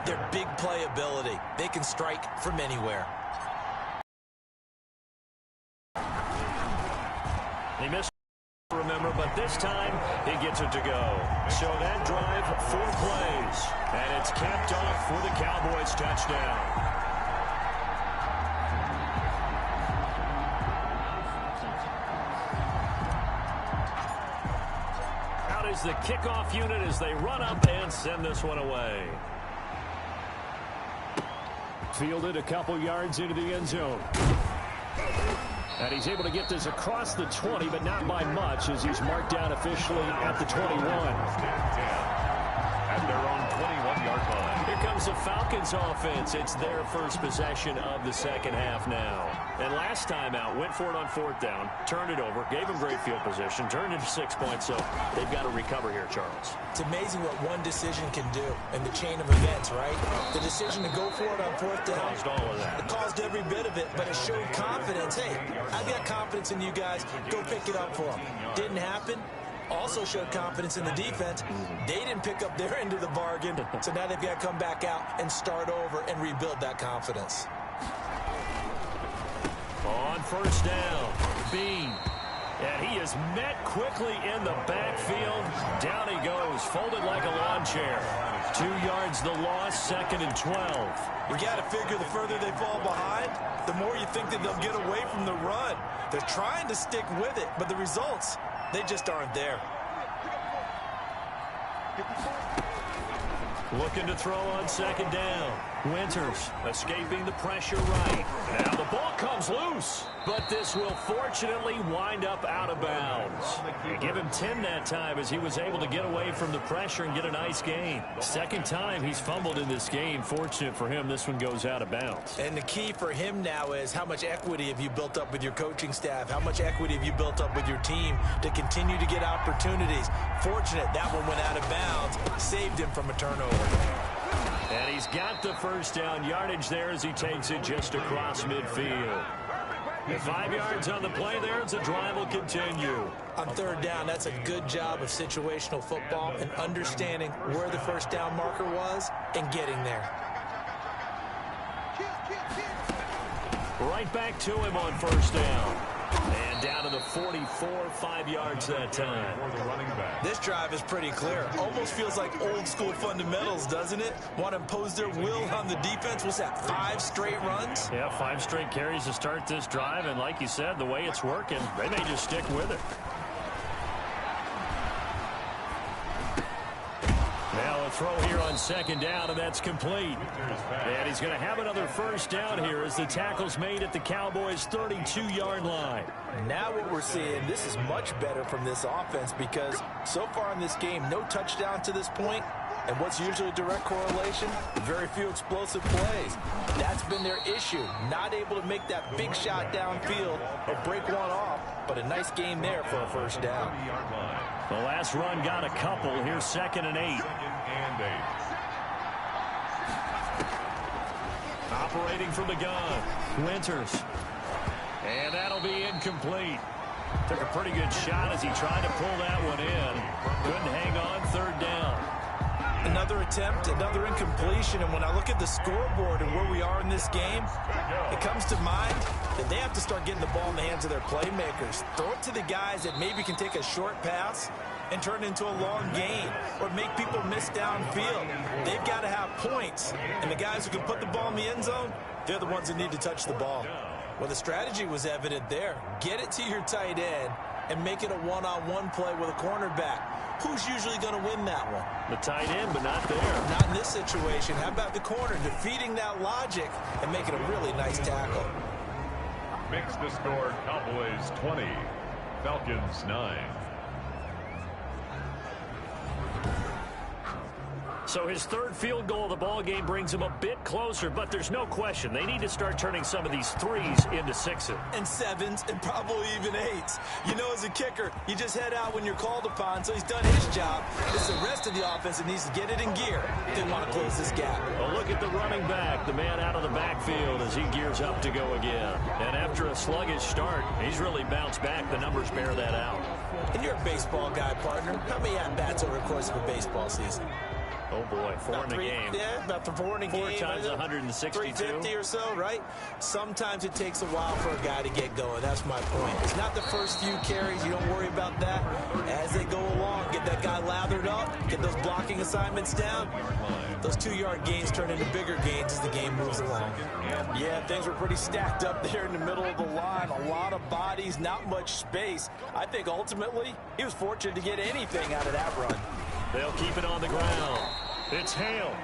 their big play ability. They can strike from anywhere. He missed, remember, but this time he gets it to go. So that drive, 4 plays, and it's capped off for the Cowboys touchdown. Out is the kickoff unit as they run up and send this one away. Fielded a couple yards into the end zone. And he's able to get this across the 20, but not by much, as he's marked down officially at the 21. At their own 21-yard line. Here comes the Falcons offense. It's their first possession of the second half now. And last time out, went for it on 4th down, turned it over, gave him great field position, turned into 6 points, so they've got to recover here, Charles. It's amazing what one decision can do in the chain of events, right? The decision to go for it on 4th down. Caused all of that. It caused every bit of it, but it showed confidence. Hey, I've got confidence in you guys. Go pick it up for them. Didn't happen. Also showed confidence in the defense. They didn't pick up their end of the bargain, so now they've got to come back out and start over and rebuild that confidence. On 1st down, Bean. And he is met quickly in the backfield. Down he goes, folded like a lawn chair. 2 yards the loss, 2nd and 12. You got to figure the further they fall behind, the more you think that they'll get away from the run. They're trying to stick with it, but the results, they just aren't there. Looking to throw on 2nd down. Winters escaping the pressure right. Now the ball comes loose, but this will fortunately wind up out of bounds. They give him 10 that time as he was able to get away from the pressure and get a nice gain. 2nd time he's fumbled in this game. Fortunate for him, this one goes out of bounds. And the key for him now is how much equity have you built up with your coaching staff? How much equity have you built up with your team to continue to get opportunities? Fortunate that one went out of bounds, saved him from a turnover. And he's got the first down yardage there as he takes it just across midfield. And 5 yards on the play there as the drive will continue. On 3rd down, that's a good job of situational football and understanding where the first down marker was and getting there. Right back to him on 1st down. And down to the 44, 5 yards that time. For the running back. This drive is pretty clear. Almost feels like old school fundamentals, doesn't it? Want to impose their will on the defense. What's that, 5 straight runs? Yeah, 5 straight carries to start this drive, and like you said, the way it's working, they may just stick with it. Now a throw here on second down, and that's complete. And he's going to have another first down here as the tackle's made at the Cowboys' 32-yard line. Now what we're seeing, this is much better from this offense because so far in this game, no touchdown to this point. And what's usually a direct correlation? Very few explosive plays. That's been their issue. Not able to make that big shot downfield or break one off, but a nice game there for a first down. The last run got a couple. Here's 2nd and 8. 2nd and 8. Operating from the gun, Winters. And that'll be incomplete. Took a pretty good shot as he tried to pull that one in. Couldn't hang on, 3rd down. Another attempt, another incompletion, and when I look at the scoreboard and where we are in this game, it comes to mind that they have to start getting the ball in the hands of their playmakers. Throw it to the guys that maybe can take a short pass and turn it into a long gain or make people miss downfield. They've got to have points, and the guys who can put the ball in the end zone, they're the ones that need to touch the ball. Well, the strategy was evident there. Get it to your tight end and make it a one-on-one play with a cornerback. Who's usually going to win that one? The tight end, but not there. Not in this situation. How about the corner defeating that logic and making a really nice tackle? Makes the score Cowboys 20, Falcons 9. So his 3rd field goal of the ball game brings him a bit closer, but there's no question they need to start turning some of these 3s into 6s. And 7s and probably even 8s. You know, as a kicker, you just head out when you're called upon, so he's done his job. It's the rest of the offense that needs to get it in gear if they want to close this gap. A look at the running back, the man out of the backfield as he gears up to go again. And after a sluggish start, he's really bounced back. The numbers bear that out. And you're a baseball guy, partner. How many at-bats over the course of a baseball season? Oh, boy, 4 in a game. Yeah, about 4 in a game. 4 times 162. 350 or so, right? Sometimes it takes a while for a guy to get going. That's my point. It's not the first few carries. You don't worry about that. As they go along, get that guy lathered up, get those blocking assignments down. Those 2-yard gains turn into bigger gains as the game moves along. Yeah, things were pretty stacked up there in the middle of the line. A lot of bodies, not much space. I think ultimately he was fortunate to get anything out of that run. They'll keep it on the ground. It's Hale.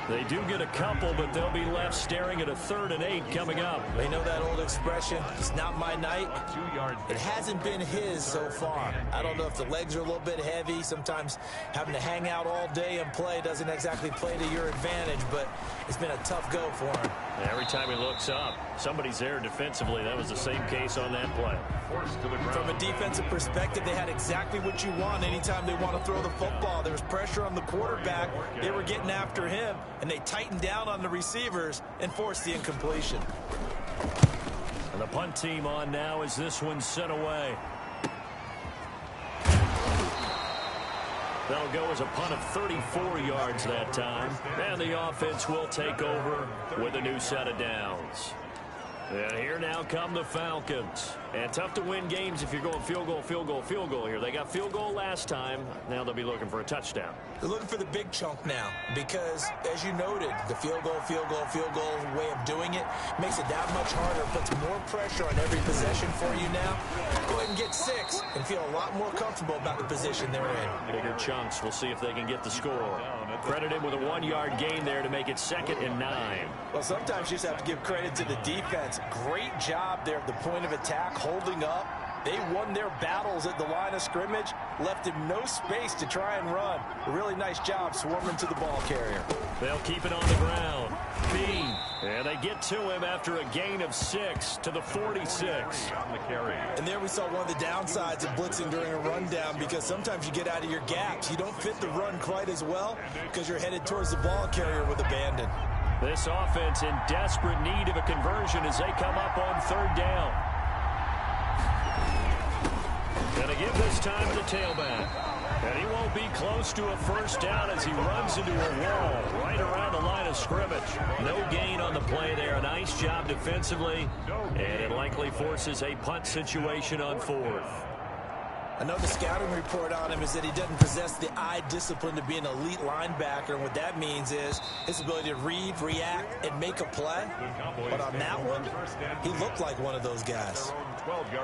They do get a couple, but they'll be left staring at a 3rd and 8 coming up. They know that old expression, it's not my night. 2-yard. It hasn't been his so far. I don't know if the legs are a little bit heavy. Sometimes having to hang out all day and play doesn't exactly play to your advantage, but it's been a tough go for him. Every time he looks up, somebody's there defensively. That was the same case on that play. Forced to the ground. From a defensive perspective, they had exactly what you want anytime they want to throw the football. There was pressure on the quarterback. They were getting after him, and they tightened down on the receivers and forced the incompletion. And the punt team on now as this one's sent away. That'll go as a punt of 34 yards that time. And the offense will take over with a new set of downs. And here now come the Falcons. And tough to win games if you're going field goal, field goal, field goal here. They got field goal last time. Now they'll be looking for a touchdown. They're looking for the big chunk now because, as you noted, the field goal way of doing it makes it that much harder, puts more pressure on every possession for you now. Go ahead and get 6 and feel a lot more comfortable about the position they're in. Bigger chunks. We'll see if they can get the score. Credited with a 1-yard gain there to make it 2nd and 9. Well, sometimes you just have to give credit to the defense. Great job there at the point of attack, holding up. They won their battles at the line of scrimmage, left him no space to try and run. A really nice job swarming to the ball carrier. They'll keep it on the ground. Bean. And they get to him after a gain of 6 to the 46. On the carry. And there we saw one of the downsides of blitzing during a rundown because sometimes you get out of your gaps. You don't fit the run quite as well because you're headed towards the ball carrier with abandon. This offense in desperate need of a conversion as they come up on 3rd down. Going to give this time to the tailback. And he won't be close to a first down as he runs into a wall right around the line of scrimmage. No gain on the play there. A nice job defensively, and it likely forces a punt situation on fourth. Another scouting report on him is that he doesn't possess the eye discipline to be an elite linebacker. And what that means is his ability to read, react, and make a play. But on that one, he looked like one of those guys.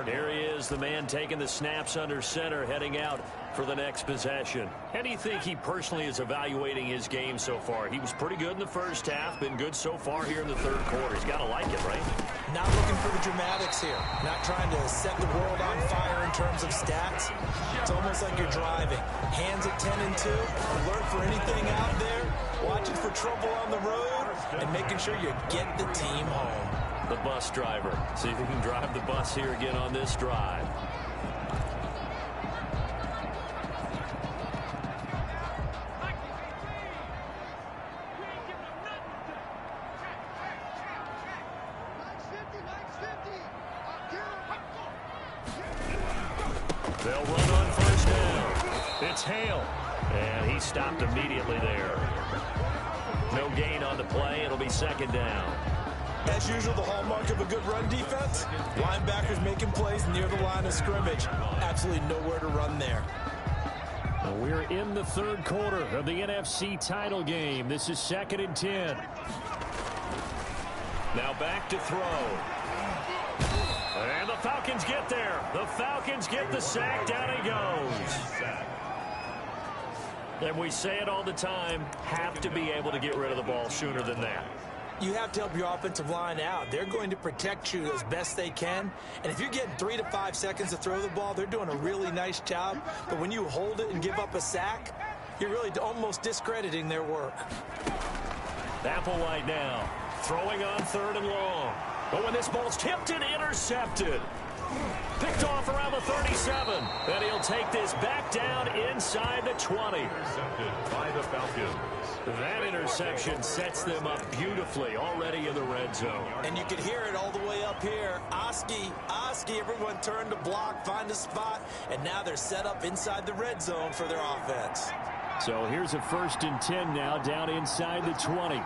Here he is, the man taking the snaps under center, heading out for the next possession. How do you think he personally is evaluating his game so far? He was pretty good in the first half, been good so far here in the third quarter. He's got to like it, right? Not looking for the dramatics here. Not trying to set the world on fire in terms of stats. It's almost like you're driving. Hands at 10 and 2. Alert for anything out there. Watching for trouble on the road. And making sure you get the team home. The bus driver. See if he can drive the bus here again on this drive. They'll run on first down. It's Hale. And he stopped immediately there. No gain on the play. It'll be second down. As usual, the hallmark of a good run defense, linebackers making plays near the line of scrimmage. Absolutely nowhere to run there. We're in the third quarter of the NFC title game. This is 2nd and 10. Now back to throw. And the Falcons get there. The Falcons get the sack. Down he goes. And we say it all the time, have to be able to get rid of the ball sooner than that. You have to help your offensive line out. They're going to protect you as best they can. And if you're getting 3 to 5 seconds to throw the ball, they're doing a really nice job. But when you hold it and give up a sack, you're really almost discrediting their work. Applewhite now throwing on 3rd and long. But when this ball's tipped and intercepted. Picked off around the 37. And he'll take this back down inside the 20. Intercepted by the Falcons. That interception sets them up beautifully already in the red zone. And you can hear it all the way up here. Oski, everyone turned to block, find a spot, and now they're set up inside the red zone for their offense. So here's a 1st and 10 now down inside the 20.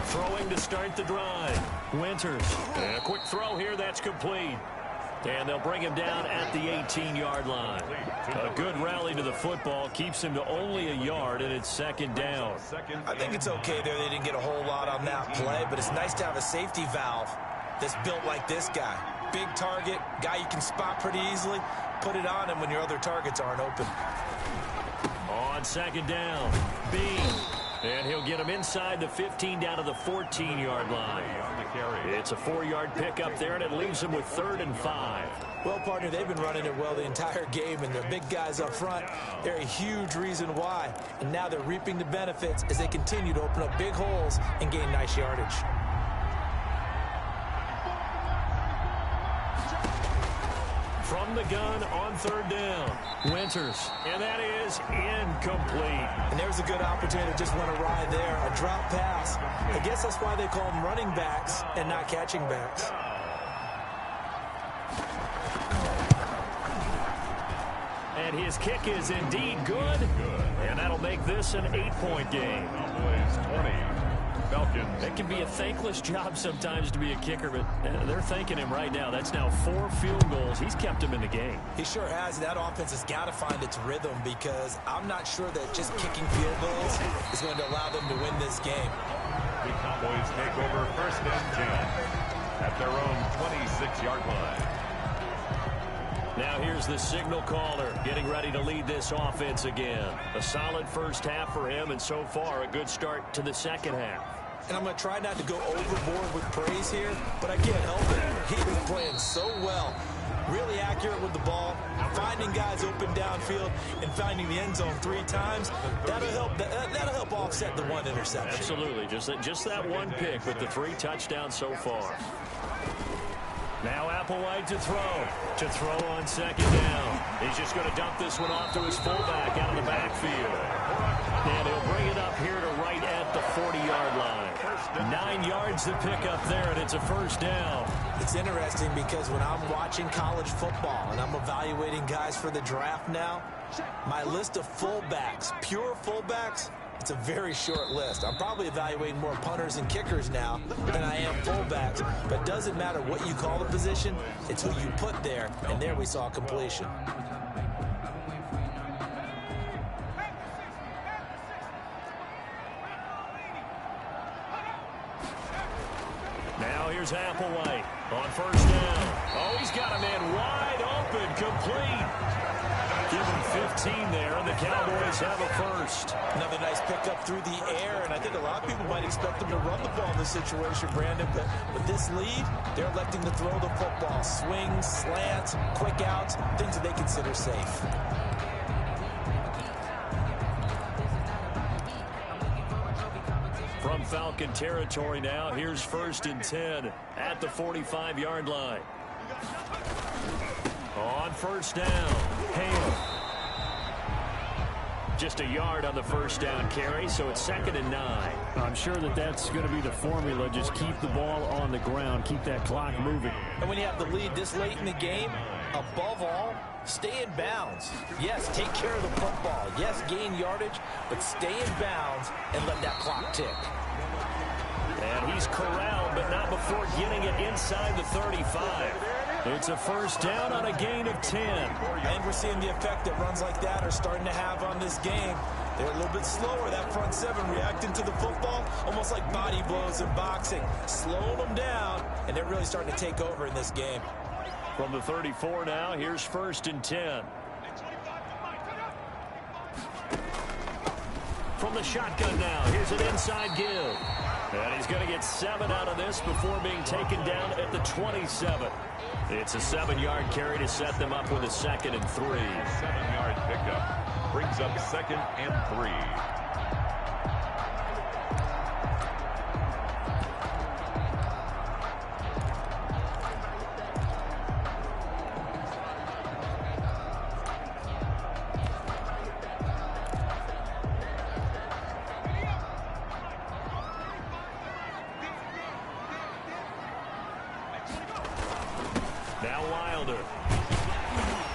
Throwing to start the drive. Winters. And a quick throw here, that's complete. And they'll bring him down at the 18-yard line. A good rally to the football keeps him to only a yard, and it's 2nd down. I think it's okay there. They didn't get a whole lot on that play, but it's nice to have a safety valve that's built like this guy. Big target, guy you can spot pretty easily. Put it on him when your other targets aren't open. On 2nd down, Bean. And he'll get him inside the 15 down to the 14-yard line. It's a 4-yard pickup there, and it leaves him with 3rd and 5. Well, partner, they've been running it well the entire game, and the big guys up front, they're a huge reason why. And now they're reaping the benefits as they continue to open up big holes and gain nice yardage. From the gun on 3rd down, Winters, and that is incomplete. And there's a good opportunity to just went awry there, a drop pass. I guess that's why they call them running backs and not catching backs. And his kick is indeed good, and that'll make this an 8-point game. Cowboys 20. Falcons. It can be a thankless job sometimes to be a kicker, but they're thanking him right now. That's now 4 field goals. He's kept him in the game. He sure has. That offense has got to find its rhythm because I'm not sure that just kicking field goals is going to allow them to win this game. The Cowboys take over 1st and 10 at their own 26-yard line. Now here's the signal caller getting ready to lead this offense again. A solid first half for him, and so far a good start to the second half. And I'm going to try not to go overboard with praise here, but I can't help it. He was playing so well. Really accurate with the ball, finding guys open downfield, and finding the end zone 3 times. That'll help offset the 1 interception. Absolutely. Just that one pick with the 3 touchdowns so far. Now Applewhite to throw. To throw on second down. He's just going to dump this one off to his fullback out of the backfield. And he'll bring it up here to right at the 40-yard line. 9 yards to pick up there, and it's a first down. It's interesting because when I'm watching college football and I'm evaluating guys for the draft now, my list of fullbacks, pure fullbacks, it's a very short list. I'm probably evaluating more punters and kickers now than I am fullbacks. But it doesn't matter what you call the position, it's who you put there, and there we saw completion. Now here's Applewhite on first down. Oh, he's got a man wide open, complete. Give him 15 there, and the Cowboys have a first. Another nice pickup through the air, and I think a lot of people might expect them to run the ball in this situation, Brandon, but with this lead, they're electing to throw the football. Swings, slants, quick outs, things that they consider safe. From Falcon territory now, here's 1st and 10 at the 45-yard line. On first down, Hale. Just a yard on the first down carry, so it's 2nd and 9. I'm sure that that's going to be the formula. Just keep the ball on the ground, keep that clock moving. And when you have the lead this late in the game, above all, stay in bounds. Yes, take care of the football. Yes, gain yardage, but stay in bounds and let that clock tick. And he's corralled, but not before getting it inside the 35. It's a first down on a gain of 10. And we're seeing the effect that runs like that are starting to have on this game. They're a little bit slower, that front seven, reacting to the football, almost like body blows in boxing, slowing them down, and they're really starting to take over in this game. From the 34 now, here's 1st and 10. From the shotgun now, here's an inside give. And he's going to get 7 out of this before being taken down at the 27. It's a 7-yard carry to set them up with a 2nd and 3. 7-yard pickup brings up 2nd and 3. Now Wilder.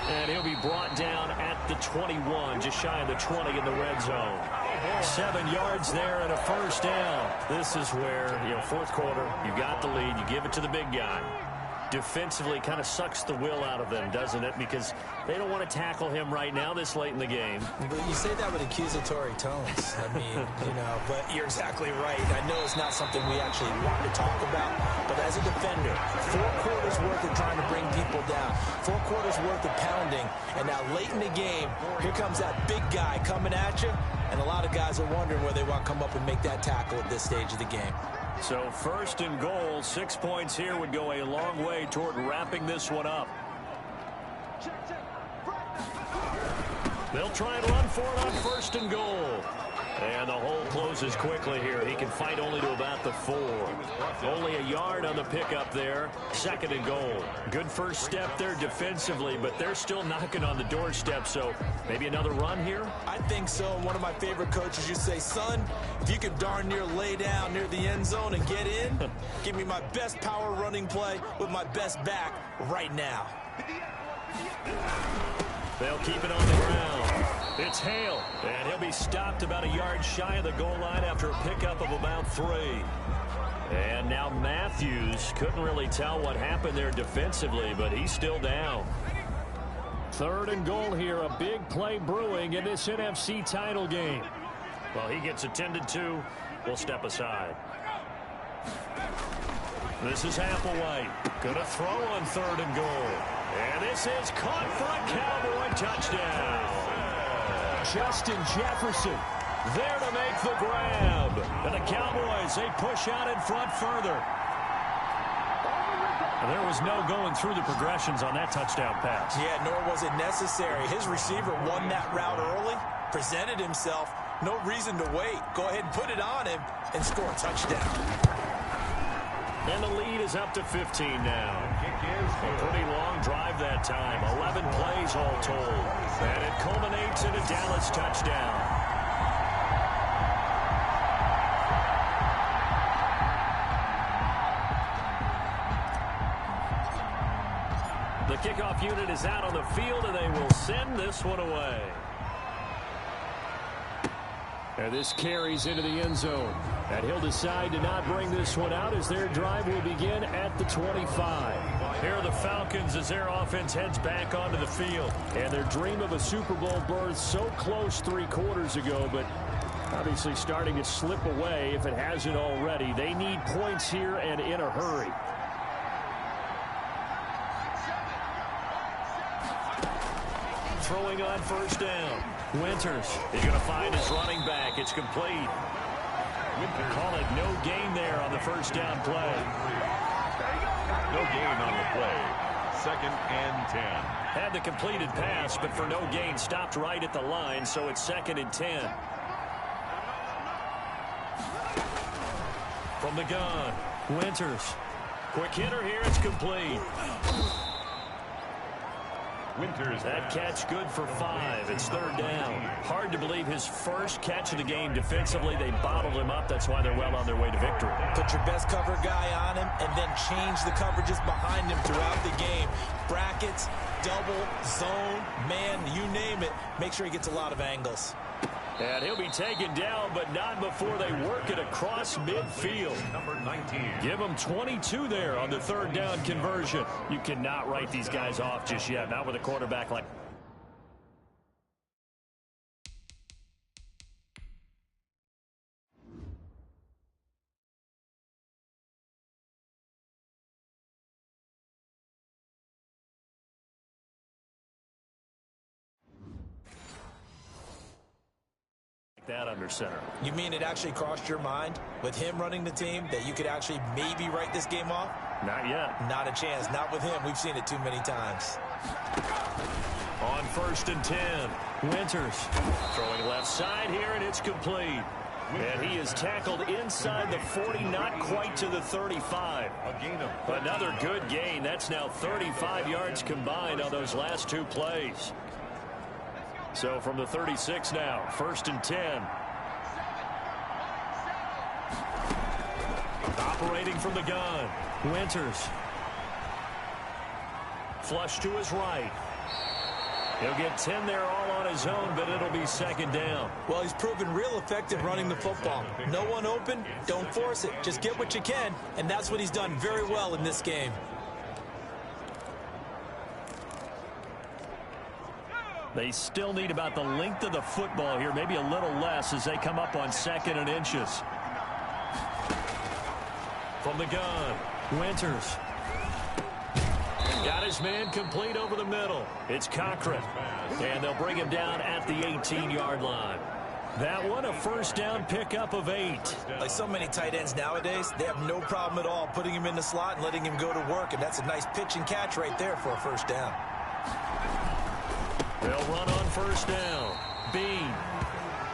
And he'll be brought down at the 21, just shy of the 20 in the red zone. 7 yards there and a first down. This is where, fourth quarter, you got the lead, you give it to the big guy. Defensively kind of sucks the will out of them, doesn't it? Because they don't want to tackle him right now this late in the game. But you say that with accusatory tones. I mean, but you're exactly right. I know it's not something we actually want to talk about, but as a defender, 4 quarters worth of trying to bring people down, 4 quarters worth of pounding, and now late in the game, here comes that big guy coming at you, and a lot of guys are wondering where they want to come up and make that tackle at this stage of the game. So 1st and goal, 6 points here would go a long way toward wrapping this one up. They'll try and run for it on 1st and goal. And the hole closes quickly here. He can fight only to about the 4. Only a yard on the pickup there. 2nd and goal. Good first step there defensively, but they're still knocking on the doorstep, so maybe another run here? I think so. One of my favorite coaches used to say, son, if you can darn near lay down near the end zone and get in, give me my best power running play with my best back right now. They'll keep it on the ground. It's Hale, and he'll be stopped about a yard shy of the goal line after a pickup of about 3. And now Matthews couldn't really tell what happened there defensively, but he's still down. 3rd and goal here, a big play brewing in this NFC title game. Well, he gets attended to. We'll step aside. This is Applewhite. Gonna throw on 3rd and goal. And this is caught for a Cowboy touchdown. Justin Jefferson there to make the grab. And the Cowboys, they push out in front further. There was no going through the progressions on that touchdown pass. Yeah, nor was it necessary. His receiver won that route early, presented himself. No reason to wait. Go ahead and put it on him and score a touchdown. And the lead is up to 15 now. A pretty long drive that time. 11 plays all told. And it culminates in a Dallas touchdown. The kickoff unit is out on the field, and they will send this one away. And this carries into the end zone. And he'll decide to not bring this one out as their drive will begin at the 25. Here are the Falcons as their offense heads back onto the field. And their dream of a Super Bowl berth so close 3 quarters ago, but obviously starting to slip away if it hasn't already. They need points here and in a hurry. Throwing on first down. Winters is going to find his running back. It's complete. Call it no gain there on the first down play. No gain on the play. 2nd and 10. Had the completed pass, but for no gain, stopped right at the line, so it's 2nd and 10. From the gun, Winters. Quick hitter here, it's complete. Winters. That catch good for 5. It's 3rd down. Hard to believe his first catch of the game defensively. They bottled him up. That's why they're well on their way to victory. Put your best cover guy on him and then change the coverages behind him throughout the game. Brackets, double, zone, man, you name it. Make sure he gets a lot of angles. And he'll be taken down, but not before they work it across midfield. Number 19. Give them 22 there on the 3rd down conversion. You cannot write these guys off just yet, not with a quarterback like that under center. You mean it actually crossed your mind with him running the team that you could actually maybe write this game off? Not yet. Not a chance. Not with him. We've seen it too many times. On 1st and 10, Winters throwing left side here, and it's complete. And he is tackled inside the 40, not quite to the 35. Another good gain. That's now 35 yards combined on those last 2 plays. So from the 36 now, 1st and 10. Operating from the gun, Winters. Flush to his right. He'll get 10 there all on his own, but it'll be 2nd down. Well, he's proven real effective running the football. No one open, don't force it. Just get what you can, and that's what he's done very well in this game. They still need about the length of the football here, maybe a little less as they come up on 2nd and inches. From the gun, Winters. Got his man complete over the middle. It's Cochran. And they'll bring him down at the 18-yard line. That one, a 1st down pickup of 8. Like so many tight ends nowadays, they have no problem at all putting him in the slot and letting him go to work. And that's a nice pitch and catch right there for a 1st down. They'll run on 1st down. Bean.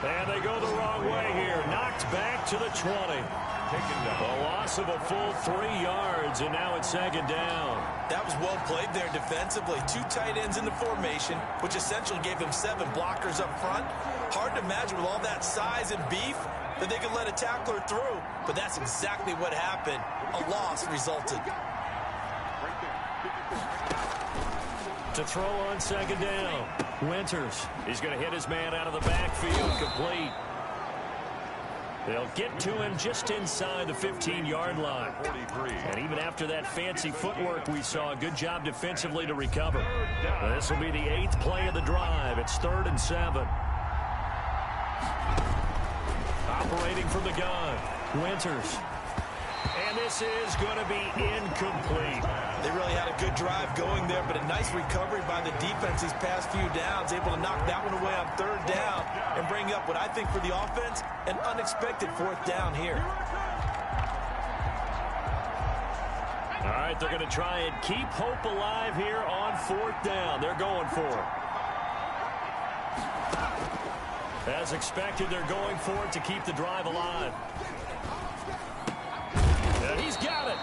And they go the wrong way here. Knocked back to the 20. A loss of a full 3 yards, and now it's 2nd down. That was well played there defensively. 2 tight ends in the formation, which essentially gave them 7 blockers up front. Hard to imagine with all that size and beef that they could let a tackler through. But that's exactly what happened. A loss resulted. To throw on 2nd down, Winters. He's going to hit his man out of the backfield, complete. They'll get to him just inside the 15-yard line. 43. And even after that fancy footwork we saw, a good job defensively to recover. This will be the 8th play of the drive. It's 3rd and 7. Operating from the gun, Winters. And this is going to be incomplete. They really had a good drive going there, but a nice recovery by the defense these past few downs, able to knock that one away on 3rd down and bring up what I think for the offense, an unexpected 4th down here. All right, they're going to try and keep hope alive here on 4th down. They're going for it. As expected, they're going for it to keep the drive alive. And he's got it.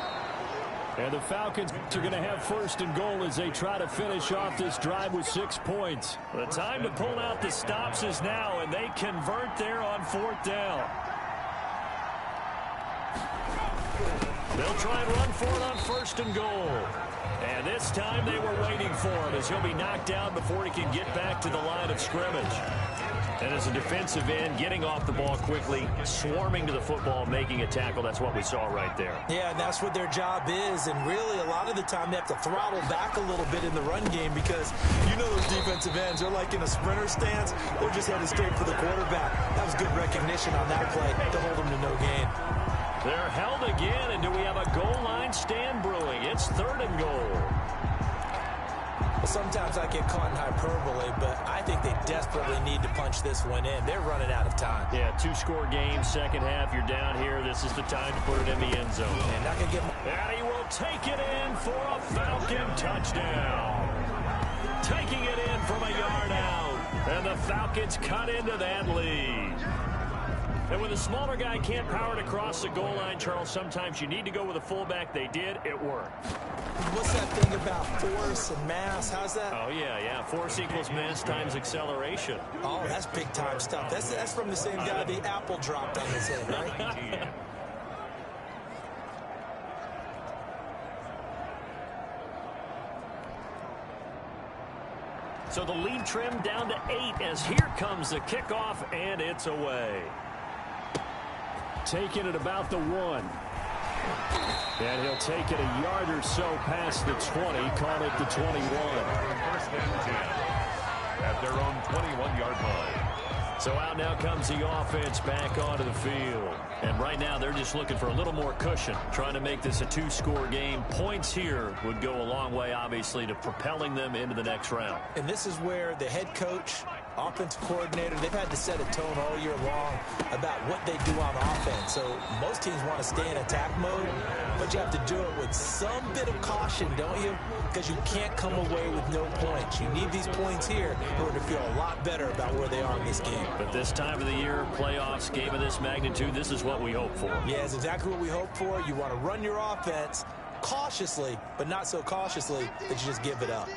And the Falcons are going to have first and goal as they try to finish off this drive with 6 points. The time to pull out the stops is now, and they convert there on 4th down. They'll try and run for it on 1st and goal. And this time they were waiting for him as he'll be knocked down before he can get back to the line of scrimmage. And as a defensive end, getting off the ball quickly, swarming to the football, making a tackle, that's what we saw right there. Yeah, and that's what their job is. And really, a lot of the time, they have to throttle back a little bit in the run game because you know those defensive ends, they're like in a sprinter stance. They're just headed straight for the quarterback. That was good recognition on that play to hold them to no gain. They're held again, and do we have a goal line stand brewing? It's 3rd and goal. Sometimes I get caught in hyperbole, but I think they desperately need to punch this one in. They're running out of time. Yeah, 2-score game, second half. You're down here. This is the time to put it in the end zone. And not gonna get. And he will take it in for a Falcon touchdown. Taking it in from a yard out. And the Falcons cut into that lead. And when the smaller guy can't power it across the goal line, Charles, sometimes you need to go with a fullback. They did. It worked. What's that thing about force and mass? How's that? Oh, yeah. Force equals mass times acceleration. Oh, that's big-time stuff. That's from the same guy the apple dropped on his head, right? So the lead trimmed down to 8 as here comes the kickoff, and it's away. Taking it about the 1. And he'll take it a yard or so past the 20, call it the 21. 1st and 10 at their own 21-yard line. So out now comes the offense back onto the field. And right now they're just looking for a little more cushion, trying to make this a 2-score game. Points here would go a long way, obviously, to propelling them into the next round. And this is where the head coach, offensive coordinator, they've had to set a tone all year long about what they do on offense. So most teams want to stay in attack mode, but you have to do it with some bit of caution, don't you? Because you can't come away with no points. You need these points here in order to feel a lot better about where they are in this game. But this time of the year, playoffs, game of this magnitude, this is what we hope for. Yeah, it's exactly what we hope for. You want to run your offense cautiously, but not so cautiously that you just give it up.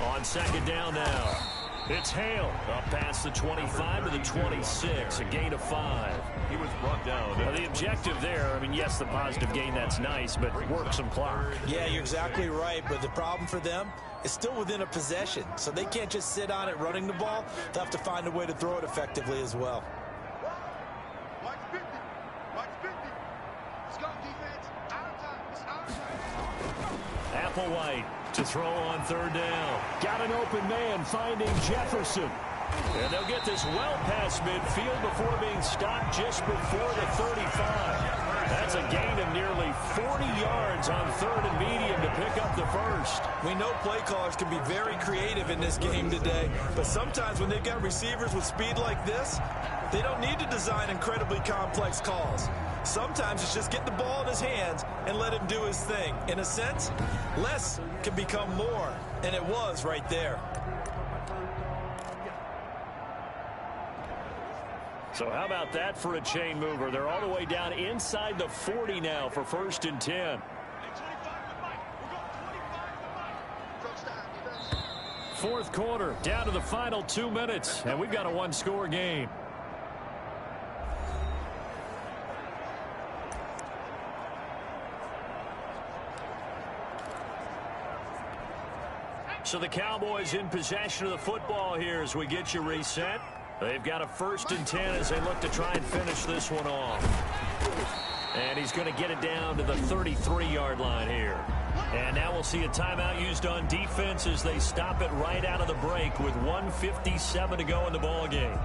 On 2nd down now. It's Hale up past the 25 to the 26, a gain of 5. He was brought down. Well, the objective there, I mean, yes, the positive gain, that's nice, but work some clock. Yeah, you're exactly right, but the problem for them is still within a possession, so they can't just sit on it running the ball. They'll have to find a way to throw it effectively as well. Watch 50. Watch 50. Let's go, defense. Out of time. It's out of time. Applewhite to throw on 3rd down. Got an open man finding Jefferson. And they'll get this well past midfield before being stopped just before the 35. That's a gain of nearly 40 yards on 3rd and medium to pick up the 1st. We know play callers can be very creative in this game today, but sometimes when they've got receivers with speed like this, they don't need to design incredibly complex calls. Sometimes it's just get the ball in his hands and let him do his thing. In a sense, less can become more, and it was right there. So how about that for a chain mover? They're all the way down inside the 40 now for 1st and 10. 4th quarter, down to the final 2 minutes, and we've got a 1-score game. So the Cowboys in possession of the football here as we get you reset. They've got a 1st and 10 as they look to try and finish this one off. And he's going to get it down to the 33-yard line here. And now we'll see a timeout used on defense as they stop it right out of the break with 1:57 to go in the ball game.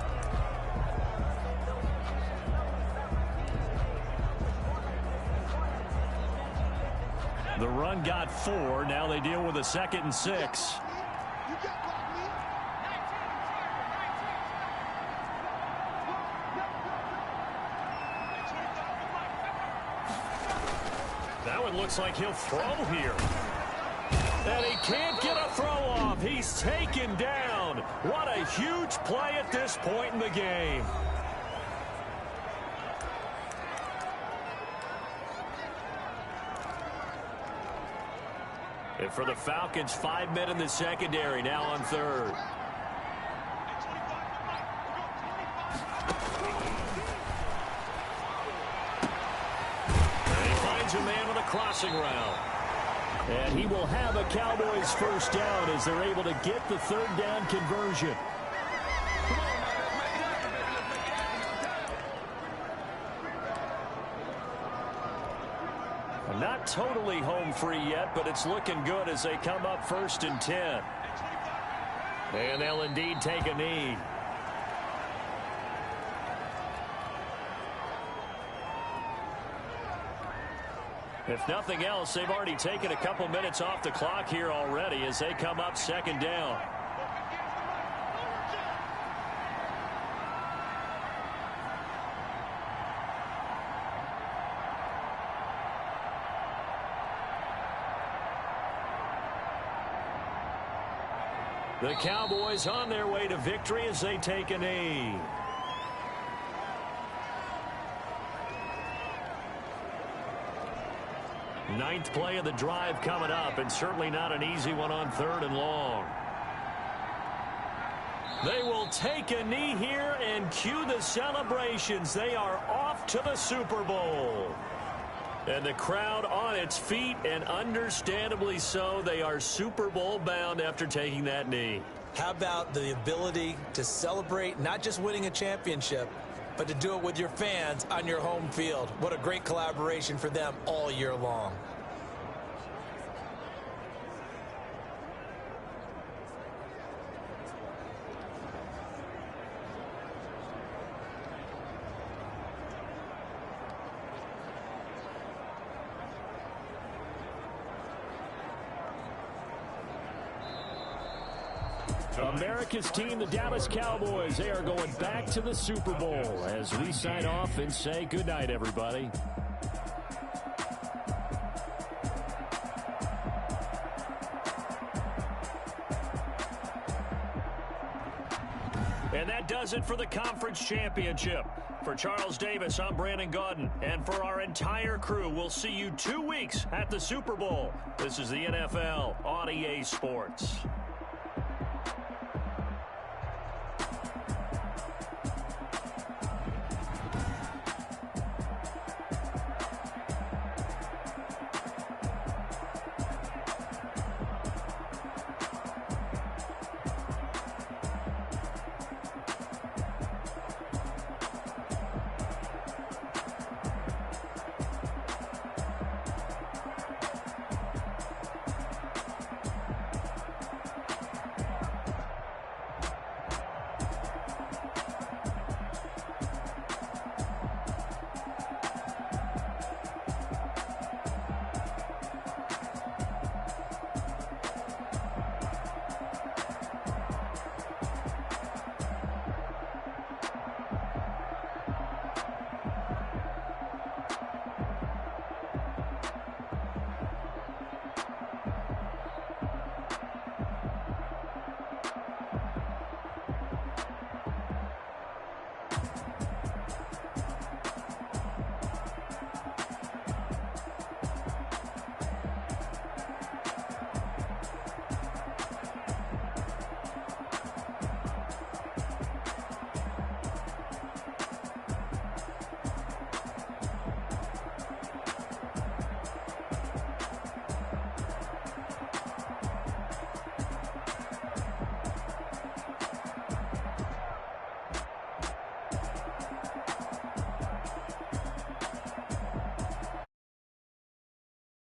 The run got 4. Now they deal with a 2nd and 6. Now it looks like he'll throw here. And he can't get a throw off. He's taken down. What a huge play at this point in the game. And for the Falcons, 5 men in the secondary, now on third. And he finds a man on a crossing route. And he will have a Cowboys first down as they're able to get the third down conversion. Not totally home free yet, but it's looking good as they come up 1st and 10. And they'll indeed take a knee. If nothing else, they've already taken a couple minutes off the clock here already as they come up 2nd down. The Cowboys on their way to victory as they take a knee. Ninth play of the drive coming up, and certainly not an easy one on 3rd and long. They will take a knee here and cue the celebrations. They are off to the Super Bowl. And the crowd on its feet, and understandably so. They are Super Bowl bound after taking that knee. How about the ability to celebrate not just winning a championship, but to do it with your fans on your home field? What a great collaboration for them all year long. America's team, the Dallas Cowboys, they are going back to the Super Bowl as we sign off and say goodnight, everybody. And that does it for the conference championship. For Charles Davis, I'm Brandon Gaudin. And for our entire crew, we'll see you 2 weeks at the Super Bowl. This is the NFL on EA Sports.